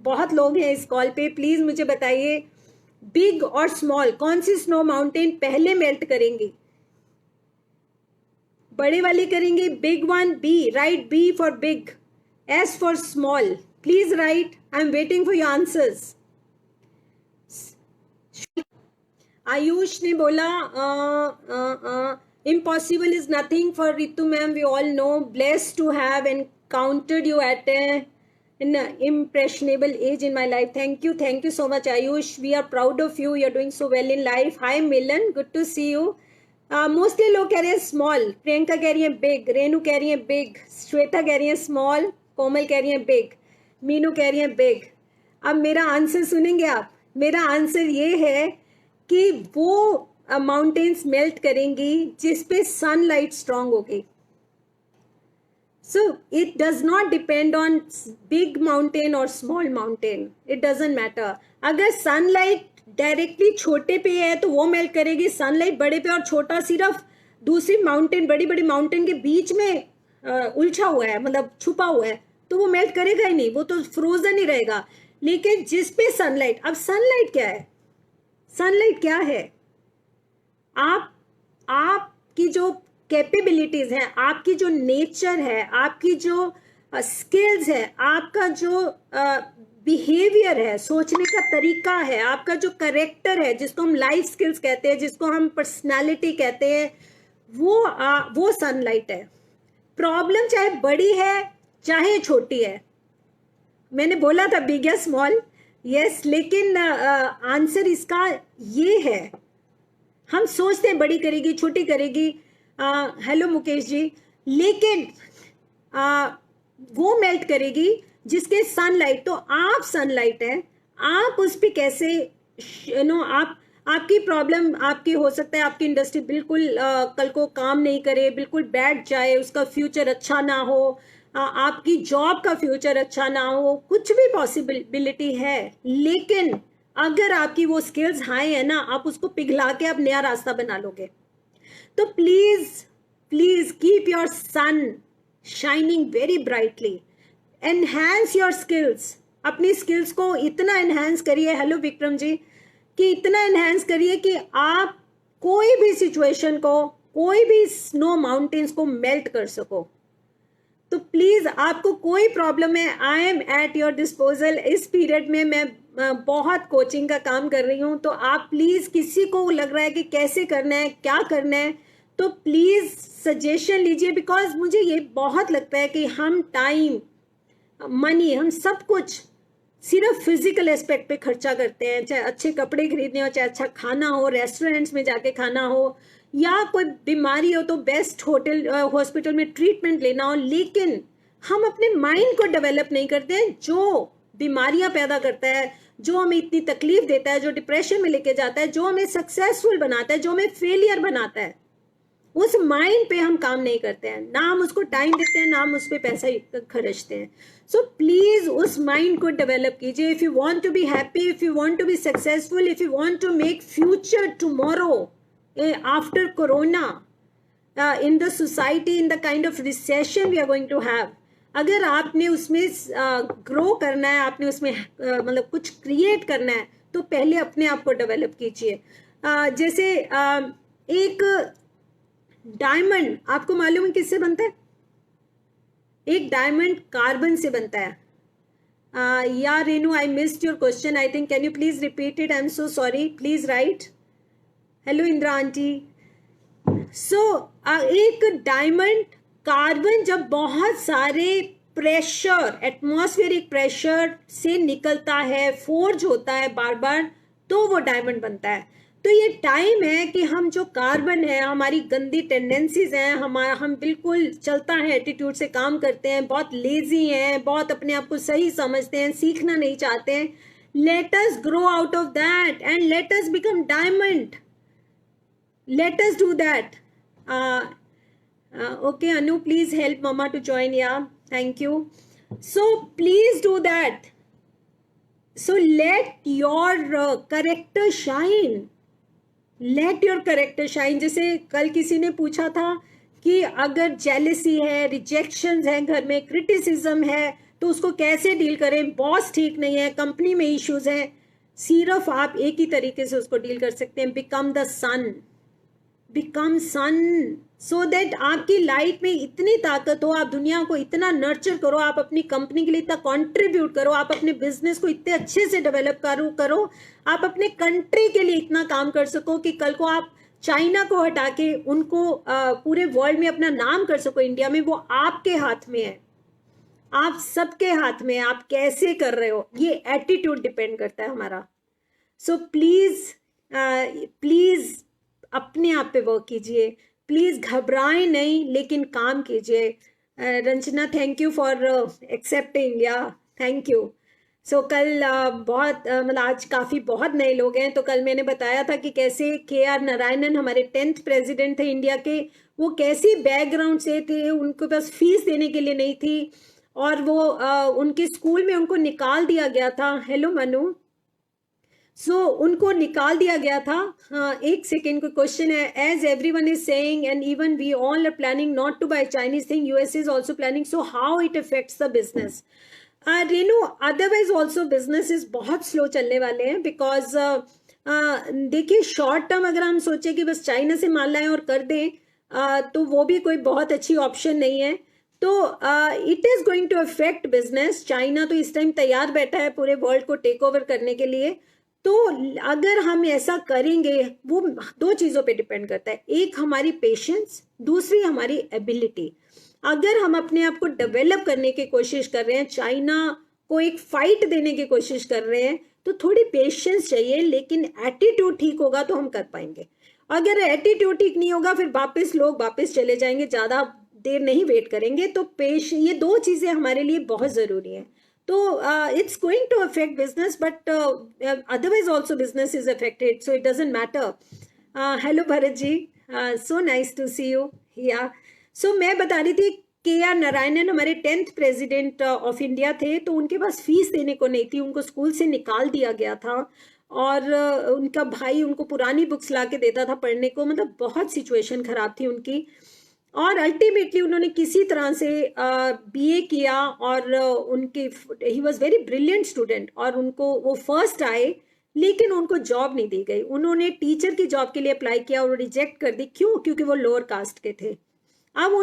Speaker 1: बहुत लोग हैं इस कॉल पे, प्लीज मुझे बताइए बिग और स्मॉल कौन सी स्नो माउंटेन पहले मेल्ट करेंगी? बड़े वाली करेंगे, big one B, right? B for big, S for small, please write, I am waiting for your answers. Ayush ने बोला impossible is nothing for Ritu ma'am, we all know, blessed to have encountered you at an impressionable age in my life. Thank you so much Ayush, we are proud of you, you're doing so well in life. Hi Milan, good to see you. Mostly लोग कह रहे हैं small, Priyanka कह रही है big, Renu कह रही है बिग, श्वेता कह रही है स्मॉल, कोमल कह रही है बिग, मीनू कह रही है बिग। अब मेरा आंसर सुनेंगे आप? मेरा आंसर ये है कि वो माउंटेन्स मेल्ट करेंगी जिस पे सनलाइट स्ट्रांग होगी। So it does not depend on big mountain और small mountain, it doesn't matter. अगर सनलाइट डायरेक्टली छोटे पे है तो वो मेल्ट करेगी, सनलाइट बड़े पे और छोटा सिर्फ दूसरी माउंटेन, बड़ी बड़ी माउंटेन के बीच में उलझा हुआ है, मतलब छुपा हुआ है, तो वो मेल्ट करेगा ही नहीं, वो तो फ्रोजन ही रहेगा। लेकिन जिस पे सनलाइट, अब सनलाइट क्या है? सनलाइट क्या है? आपकी जो कैपेबिलिटीज हैं, आपकी जो नेचर है, आपकी जो स्किल्स है, आपका जो बिहेवियर है, सोचने का तरीका है, आपका जो करेक्टर है, जिसको हम लाइफ स्किल्स कहते हैं, जिसको हम पर्सनालिटी कहते हैं, वो सनलाइट है। प्रॉब्लम चाहे बड़ी है चाहे छोटी है, मैंने बोला था बिग या स्मॉल, यस, लेकिन आंसर इसका ये है, हम सोचते हैं बड़ी करेगी छोटी करेगी, हेलो मुकेश जी, लेकिन वो मेल्ट करेगी जिसके सनलाइट, तो आप सनलाइट है, आप उस पर कैसे आपकी प्रॉब्लम, आपकी हो सकता है आपकी इंडस्ट्री बिल्कुल कल को काम नहीं करे, बिल्कुल बैठ जाए, उसका फ्यूचर अच्छा ना हो, आपकी जॉब का फ्यूचर अच्छा ना हो, कुछ भी पॉसिबिलिटी है, लेकिन अगर आपकी वो स्किल्स हाई है ना, आप उसको पिघला के आप नया रास्ता बना लोगे। तो please please keep your son shining very brightly, enhance your skills, अपनी स्किल्स को इतना एनहांस करिए, हेलो विक्रम जी, कि इतना एनहांस करिए कि आप कोई भी सिचुएशन को, कोई भी स्नो माउंटेन्स को मेल्ट कर सको। तो प्लीज आपको कोई प्रॉब्लम है, I am at your disposal. इस पीरियड में मैं बहुत कोचिंग का काम कर रही हूँ, तो आप प्लीज, किसी को लग रहा है कि कैसे करना है, क्या करना है, तो प्लीज सजेशन लीजिए, बिकॉज मुझे ये बहुत लगता है कि हम टाइम, मनी, हम सब कुछ सिर्फ फिजिकल एस्पेक्ट पे खर्चा करते हैं, चाहे अच्छे कपड़े खरीदने हो, चाहे अच्छा खाना हो, रेस्टोरेंट्स में जाके खाना हो, या कोई बीमारी हो तो बेस्ट होटल हॉस्पिटल में ट्रीटमेंट लेना हो, लेकिन हम अपने माइंड को डेवलप नहीं करते हैं, जो बीमारियां पैदा करता है, जो हमें इतनी तकलीफ देता है, जो डिप्रेशन में लेके जाता है, जो हमें सक्सेसफुल बनाता है, जो हमें फेलियर बनाता है, उस माइंड पे हम काम नहीं करते हैं, ना हम उसको टाइम देते हैं, ना हम उस पर पैसा खर्चते हैं। सो प्लीज उस माइंड को डेवलप कीजिए। If you want to be happy, if you want to be successful, if you want to make future tomorrow after corona, in the society, in the kind of recession we are going to have, अगर आपने उसमें grow करना है, आपने उसमें मतलब कुछ create करना है, तो पहले अपने आप को डेवलप कीजिए। जैसे एक डायमंड, आपको मालूम है किससे बनता है? एक डायमंड कार्बन से बनता है। Yeah Renu, I missed your question, I think, can you please repeat it? I am so sorry, please write. Hello Indra aunty. So एक डायमंड कार्बन जब बहुत सारे प्रेशर, एटमॉस्फेरिक प्रेशर से निकलता है, फोर्ज होता है बार बार, तो वो डायमंड बनता है। तो ये टाइम है कि हम जो कार्बन है, हमारी गंदी टेंडेंसीज हैं, हम बिल्कुल चलता है एटीट्यूड से काम करते हैं, बहुत लेजी हैं, बहुत अपने आप को सही समझते हैं, सीखना नहीं चाहते हैं, let us grow out of that and let us become diamond. Let us do that. Okay, Anu, please help Mama to join. Yeah, thank you. So please do that. So let your character shine. Let your character shine. जैसे कल किसी ने पूछा था कि अगर jealousy है, rejection है घर में, क्रिटिसिज्म है, तो उसको कैसे डील करें, बॉस ठीक नहीं है, कंपनी में इश्यूज है. सिर्फ आप एक ही तरीके से उसको डील कर सकते हैं, become the sun. Become sun, so that आपकी लाइफ में इतनी ताकत हो, आप दुनिया को इतना नर्चर करो, आप अपनी कंपनी के लिए इतना कंट्रीब्यूट करो, आप अपने बिजनेस को इतने अच्छे से डेवलप करो, आप अपने कंट्री के लिए इतना काम कर सको कि कल को आप चाइना को हटा के उनको पूरे वर्ल्ड में अपना नाम कर सको इंडिया में. वो आपके हाथ में है, आप सबके हाथ में है. आप कैसे कर रहे हो, ये एटीट्यूड डिपेंड करता है हमारा. सो प्लीज प्लीज अपने आप पे वर्क कीजिए, प्लीज घबराएं नहीं, लेकिन काम कीजिए. Ranjana, thank you for accepting. या थैंक यू. सो कल बहुत मतलब आज काफ़ी बहुत नए लोग हैं. तो कल मैंने बताया था कि कैसे KR नारायणन हमारे 10th प्रेसिडेंट थे इंडिया के. वो कैसी बैकग्राउंड से थे, उनको पास फीस देने के लिए नहीं थी, और वो उनके स्कूल में उनको निकाल दिया गया था. हेलो मनु. सो उनको निकाल दिया गया था. एक सेकेंड को क्वेश्चन है. As everyone is saying and even we all are planning not to buy Chinese thing, US is also planning, so how it affects the business. Renu, otherwise also businesses बहुत slow चलने वाले हैं, because देखिए short term अगर हम सोचे कि बस चाइना से माल लाएं और कर दें, तो वो भी कोई बहुत अच्छी ऑप्शन नहीं है. तो it is going to affect business. China तो इस टाइम तैयार बैठा है पूरे वर्ल्ड को टेक ओवर करने के लिए. तो अगर हम ऐसा करेंगे, वो दो चीजों पे डिपेंड करता है. एक हमारी पेशेंस, दूसरी हमारी एबिलिटी. अगर हम अपने आप को डेवलप करने की कोशिश कर रहे हैं, चाइना को एक फाइट देने की कोशिश कर रहे हैं, तो थोड़ी पेशेंस चाहिए, लेकिन एटीट्यूड ठीक होगा तो हम कर पाएंगे. अगर एटीट्यूड ठीक नहीं होगा, फिर लोग वापस चले जाएंगे, ज्यादा देर नहीं वेट करेंगे. तो ये दो चीजें हमारे लिए बहुत जरूरी है. तो it's going to affect business, but otherwise also business is affected, so it doesn't matter. Hello Bharat ji, so nice to see you. Yeah so मैं बता रही थी, KR नारायणन हमारे 10th प्रेसिडेंट ऑफ इंडिया थे. तो उनके पास फीस देने को नहीं थी, उनको स्कूल से निकाल दिया गया था, और उनका भाई उनको पुरानी बुक्स ला के देता था पढ़ने को. मतलब बहुत सिचुएशन खराब थी उनकी, और अल्टीमेटली उन्होंने किसी तरह से BA किया, और उनके he was very brilliant student, और उनको वो फर्स्ट आए, लेकिन उनको जॉब नहीं दी गई. उन्होंने टीचर की जॉब के लिए अप्लाई किया और रिजेक्ट कर दी. क्यों? क्योंकि वो लोअर कास्ट के थे. अब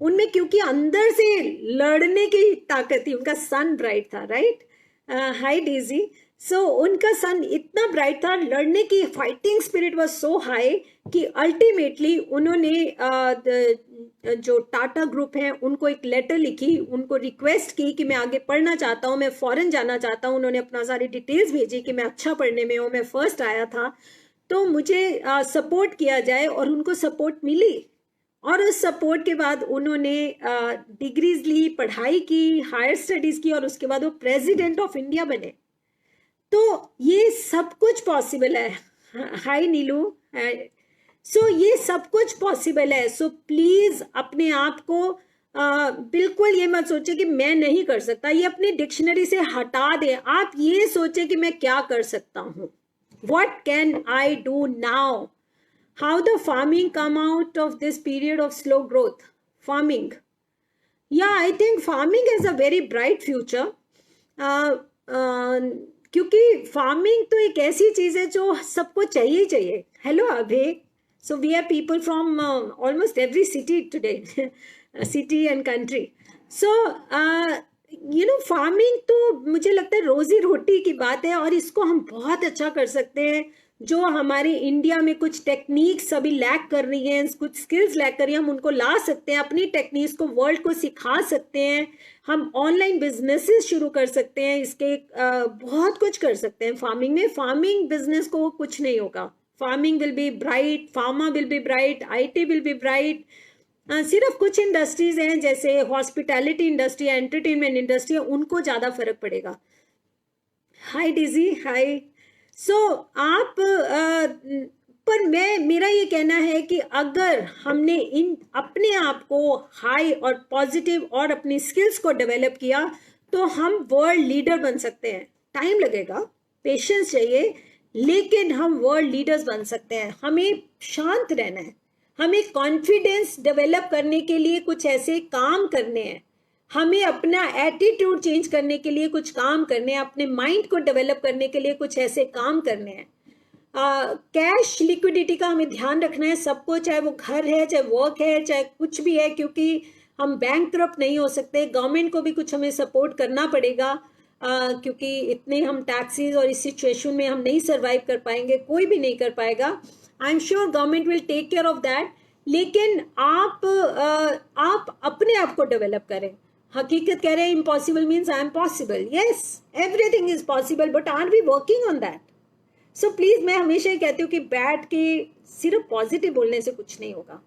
Speaker 1: उनमें क्योंकि अंदर से लड़ने की ताकत थी, उनका सन ब्राइट था, राइट. हाय डेजी. सो उनका सन इतना ब्राइट था, लड़ने की fighting spirit was so high, कि अल्टीमेटली उन्होंने जो टाटा ग्रुप है उनको एक लेटर लिखी, उनको रिक्वेस्ट की कि मैं आगे पढ़ना चाहता हूँ, मैं फॉरेन जाना चाहता हूँ. उन्होंने अपना सारी डिटेल्स भेजी कि मैं अच्छा पढ़ने में हूँ, मैं फर्स्ट आया था, तो मुझे सपोर्ट किया जाए. और उनको सपोर्ट मिली, और उस सपोर्ट के बाद उन्होंने डिग्रीज ली, पढ़ाई की, हायर स्टडीज की, और उसके बाद वो प्रेसिडेंट ऑफ इंडिया बने. तो ये सब कुछ पॉसिबल है. हाय नीलू. सो ये सब कुछ पॉसिबल है. सो प्लीज अपने आप को बिल्कुल ये मत सोचे कि मैं नहीं कर सकता, ये अपनी डिक्शनरी से हटा दे. आप ये सोचे कि मैं क्या कर सकता हूँ, what can I do now? How the farming come out of this period of slow growth? Farming. Yeah, I think farming has a very bright future. क्योंकि फार्मिंग तो एक ऐसी चीज है जो सबको चाहिए ही चाहिए. Hello Abhay. So we are people from almost every city today, city and country. So farming तो मुझे लगता है रोजी रोटी की बात है, और इसको हम बहुत अच्छा कर सकते हैं. जो हमारे इंडिया में कुछ टेक्निक्स अभी लैक कर रही हैं, कुछ स्किल्स लैक कर रही हैं, हम उनको ला सकते हैं, अपनी टेक्निक्स को वर्ल्ड को सिखा सकते हैं. हम ऑनलाइन बिजनेसेस शुरू कर सकते हैं, इसके बहुत कुछ कर सकते हैं फार्मिंग में. फार्मिंग बिजनेस को कुछ नहीं होगा. Farming will be bright, pharma will be bright, IT will be bright. सिर्फ कुछ इंडस्ट्रीज हैं जैसे हॉस्पिटैलिटी इंडस्ट्री, एंटरटेनमेंट इंडस्ट्री, उनको ज्यादा फर्क पड़ेगा. हाय डिजी. हाय. सो आप पर मेरा ये कहना है कि अगर हमने इन अपने आप को हाई और पॉजिटिव और अपनी स्किल्स को डेवलप किया तो हम वर्ल्ड लीडर बन सकते हैं. टाइम लगेगा, पेशेंस चाहिए, लेकिन हम वर्ल्ड लीडर्स बन सकते हैं. हमें शांत रहना है, हमें कॉन्फिडेंस डेवलप करने के लिए कुछ ऐसे काम करने हैं, हमें अपना एटीट्यूड चेंज करने के लिए कुछ काम करने हैं, अपने माइंड को डेवलप करने के लिए कुछ ऐसे काम करने हैं. कैश लिक्विडिटी का हमें ध्यान रखना है सबको, चाहे वो घर है, चाहे वर्क है, चाहे कुछ भी है, क्योंकि हम बैंकक्रप्ट नहीं हो सकते. गवर्नमेंट को भी कुछ हमें सपोर्ट करना पड़ेगा, क्योंकि इतने हम टैक्सेस और इस सिचुएशन में हम नहीं सर्वाइव कर पाएंगे, कोई भी नहीं कर पाएगा. I am sure government will take care of that. लेकिन आप अपने आप को डेवलप करें. हकीकत कह रहे हैं impossible means I am possible. Yes, everything is possible, but are we working on that? So please, मैं हमेशा ही कहती हूँ कि बैठ के सिर्फ पॉजिटिव बोलने से कुछ नहीं होगा.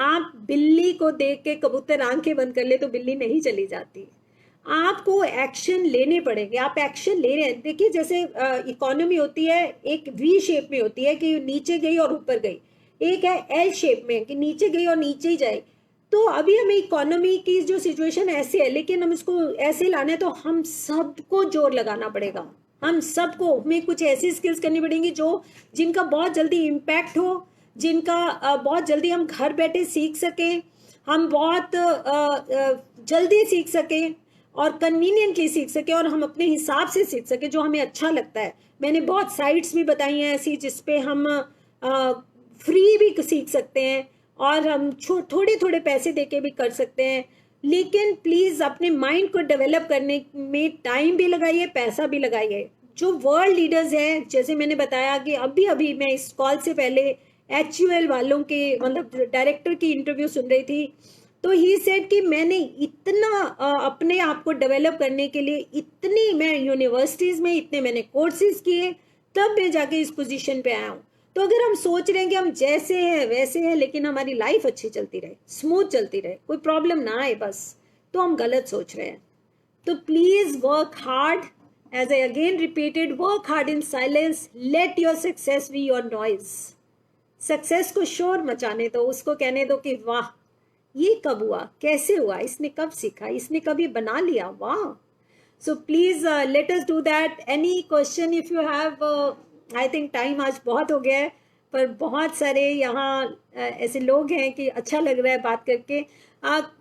Speaker 1: आप बिल्ली को देख के कबूतर आंखें बंद कर ले तो बिल्ली नहीं चली जाती. आपको एक्शन लेने पड़ेंगे. आप एक्शन ले रहे हैं. देखिए, जैसे इकोनॉमी होती है, एक वी शेप में होती है कि नीचे गई और ऊपर गई, एक है एल शेप में कि नीचे गई और नीचे ही जाए. तो अभी हमें इकोनॉमी की जो सिचुएशन ऐसे है, लेकिन हम इसको ऐसे लाना है तो हम सबको जोर लगाना पड़ेगा. हम सबको हमें कुछ ऐसी स्किल्स करनी पड़ेंगी जिनका बहुत जल्दी इम्पैक्ट हो, जिनका बहुत जल्दी हम घर बैठे सीख सकें, हम बहुत जल्दी सीख सकें और कन्वीनियंटली सीख सकें, और हम अपने हिसाब से सीख सकें जो हमें अच्छा लगता है. मैंने बहुत साइट्स भी बताई हैं ऐसी जिसपे हम फ्री भी सीख सकते हैं और हम थोड़े थोड़े पैसे देके भी कर सकते हैं. लेकिन प्लीज अपने माइंड को डेवलप करने में टाइम भी लगाइए, पैसा भी लगाइए. जो वर्ल्ड लीडर्स हैं, जैसे मैंने बताया कि अभी मैं इस कॉल से पहले HUL वालों के मतलब डायरेक्टर की इंटरव्यू सुन रही थी, तो ही सेड कि मैंने इतना अपने आप को डेवलप करने के लिए इतनी मैं यूनिवर्सिटीज में इतने मैंने कोर्सेज किए, तब मैं जाके इस पोजीशन पे आया हूँ. तो अगर हम सोच रहे हैं कि हम जैसे हैं वैसे हैं, लेकिन हमारी लाइफ अच्छी चलती रहे, स्मूथ चलती रहे, कोई प्रॉब्लम ना आए बस, तो हम गलत सोच रहे हैं. तो please work hard. As I again repeated, work hard in silence. Let your success be your noise. Success को शोर मचाने दो, उसको कहने दो कि वाह, ये कब हुआ, कैसे हुआ, इसने कब सीखा, इसने कभी बना लिया, वाह. So please let us do that. Any question if you have? I think time आज बहुत हो गया है, पर बहुत सारे यहाँ ऐसे लोग हैं कि अच्छा लग रहा है बात करके.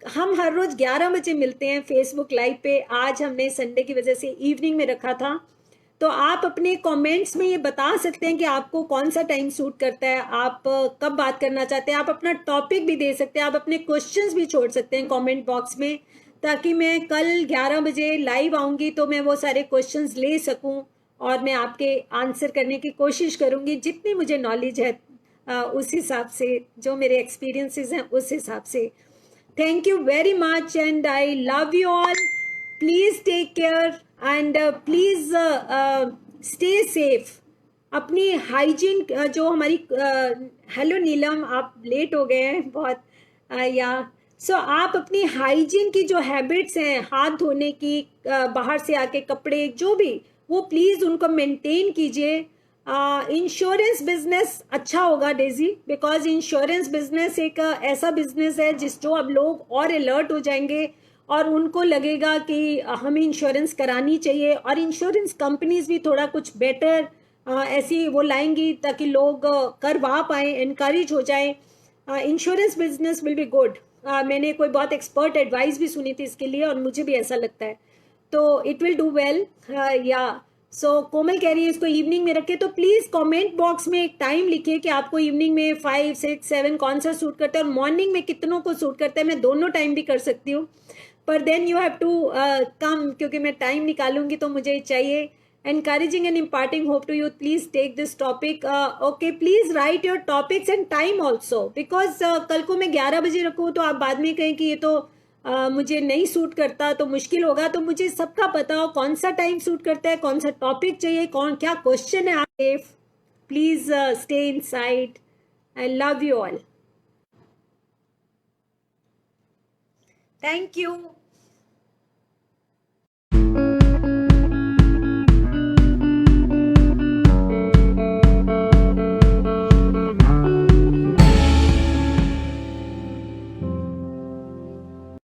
Speaker 1: हम हर रोज 11 बजे मिलते हैं फेसबुक लाइव पे. आज हमने संडे की वजह से इवनिंग में रखा था, तो आप अपने कमेंट्स में ये बता सकते हैं कि आपको कौन सा टाइम सूट करता है, आप कब बात करना चाहते हैं. आप अपना टॉपिक भी दे सकते हैं, आप अपने क्वेश्चंस भी छोड़ सकते हैं कमेंट बॉक्स में, ताकि मैं कल 11 बजे लाइव आऊँगी तो मैं वो सारे क्वेश्चंस ले सकूँ और मैं आपके आंसर करने की कोशिश करूँगी जितनी मुझे नॉलेज है, उस हिसाब से, जो मेरे एक्सपीरियंसेस हैं उस हिसाब से. Thank you very much and I love you all. Please take care and please stay safe. अपनी हाइजीन जो हमारी हेलो नीलम, आप लेट हो गए हैं बहुत. सो आप अपनी हाइजीन की जो हैबिट्स हैं, हाथ धोने की, बाहर से आके कपड़े जो भी, वो प्लीज उनको मेंटेन कीजिए. इंश्योरेंस बिजनेस अच्छा होगा डेजी, बिकॉज इंश्योरेंस बिजनेस एक ऐसा बिजनेस है जो अब लोग और अलर्ट हो जाएंगे और उनको लगेगा कि हमें इंश्योरेंस करानी चाहिए. और इंश्योरेंस कंपनीज भी थोड़ा कुछ बेटर ऐसी वो लाएंगी ताकि लोग करवा पाए, इनकरेज हो जाए. Insurance business will be good. मैंने कोई बहुत एक्सपर्ट एडवाइस भी सुनी थी इसके लिए और मुझे भी ऐसा लगता है, तो इट विल डू वेल. सो कोमल कह रही है इसको इवनिंग में रखे, तो प्लीज कमेंट बॉक्स में एक टाइम लिखिए कि आपको इवनिंग में 5, 6, 7 कौन सा सूट करता है और मॉर्निंग में कितनों को सूट करता है. मैं दोनों टाइम भी कर सकती हूँ, पर then you have to come, क्योंकि मैं टाइम निकालूंगी तो मुझे चाहिए. encouraging and imparting hope to youth, please take this topic. Okay, please write your topics and time also, because कल को मैं 11 बजे रखूँ तो आप बाद में कहें कि ये तो मुझे नहीं सूट करता, तो मुश्किल होगा. तो मुझे सबका पता हो कौन सा टाइम सूट करता है, कौन सा टॉपिक चाहिए, कौन क्या क्वेश्चन है. आप please stay inside. I love you all. Thank you.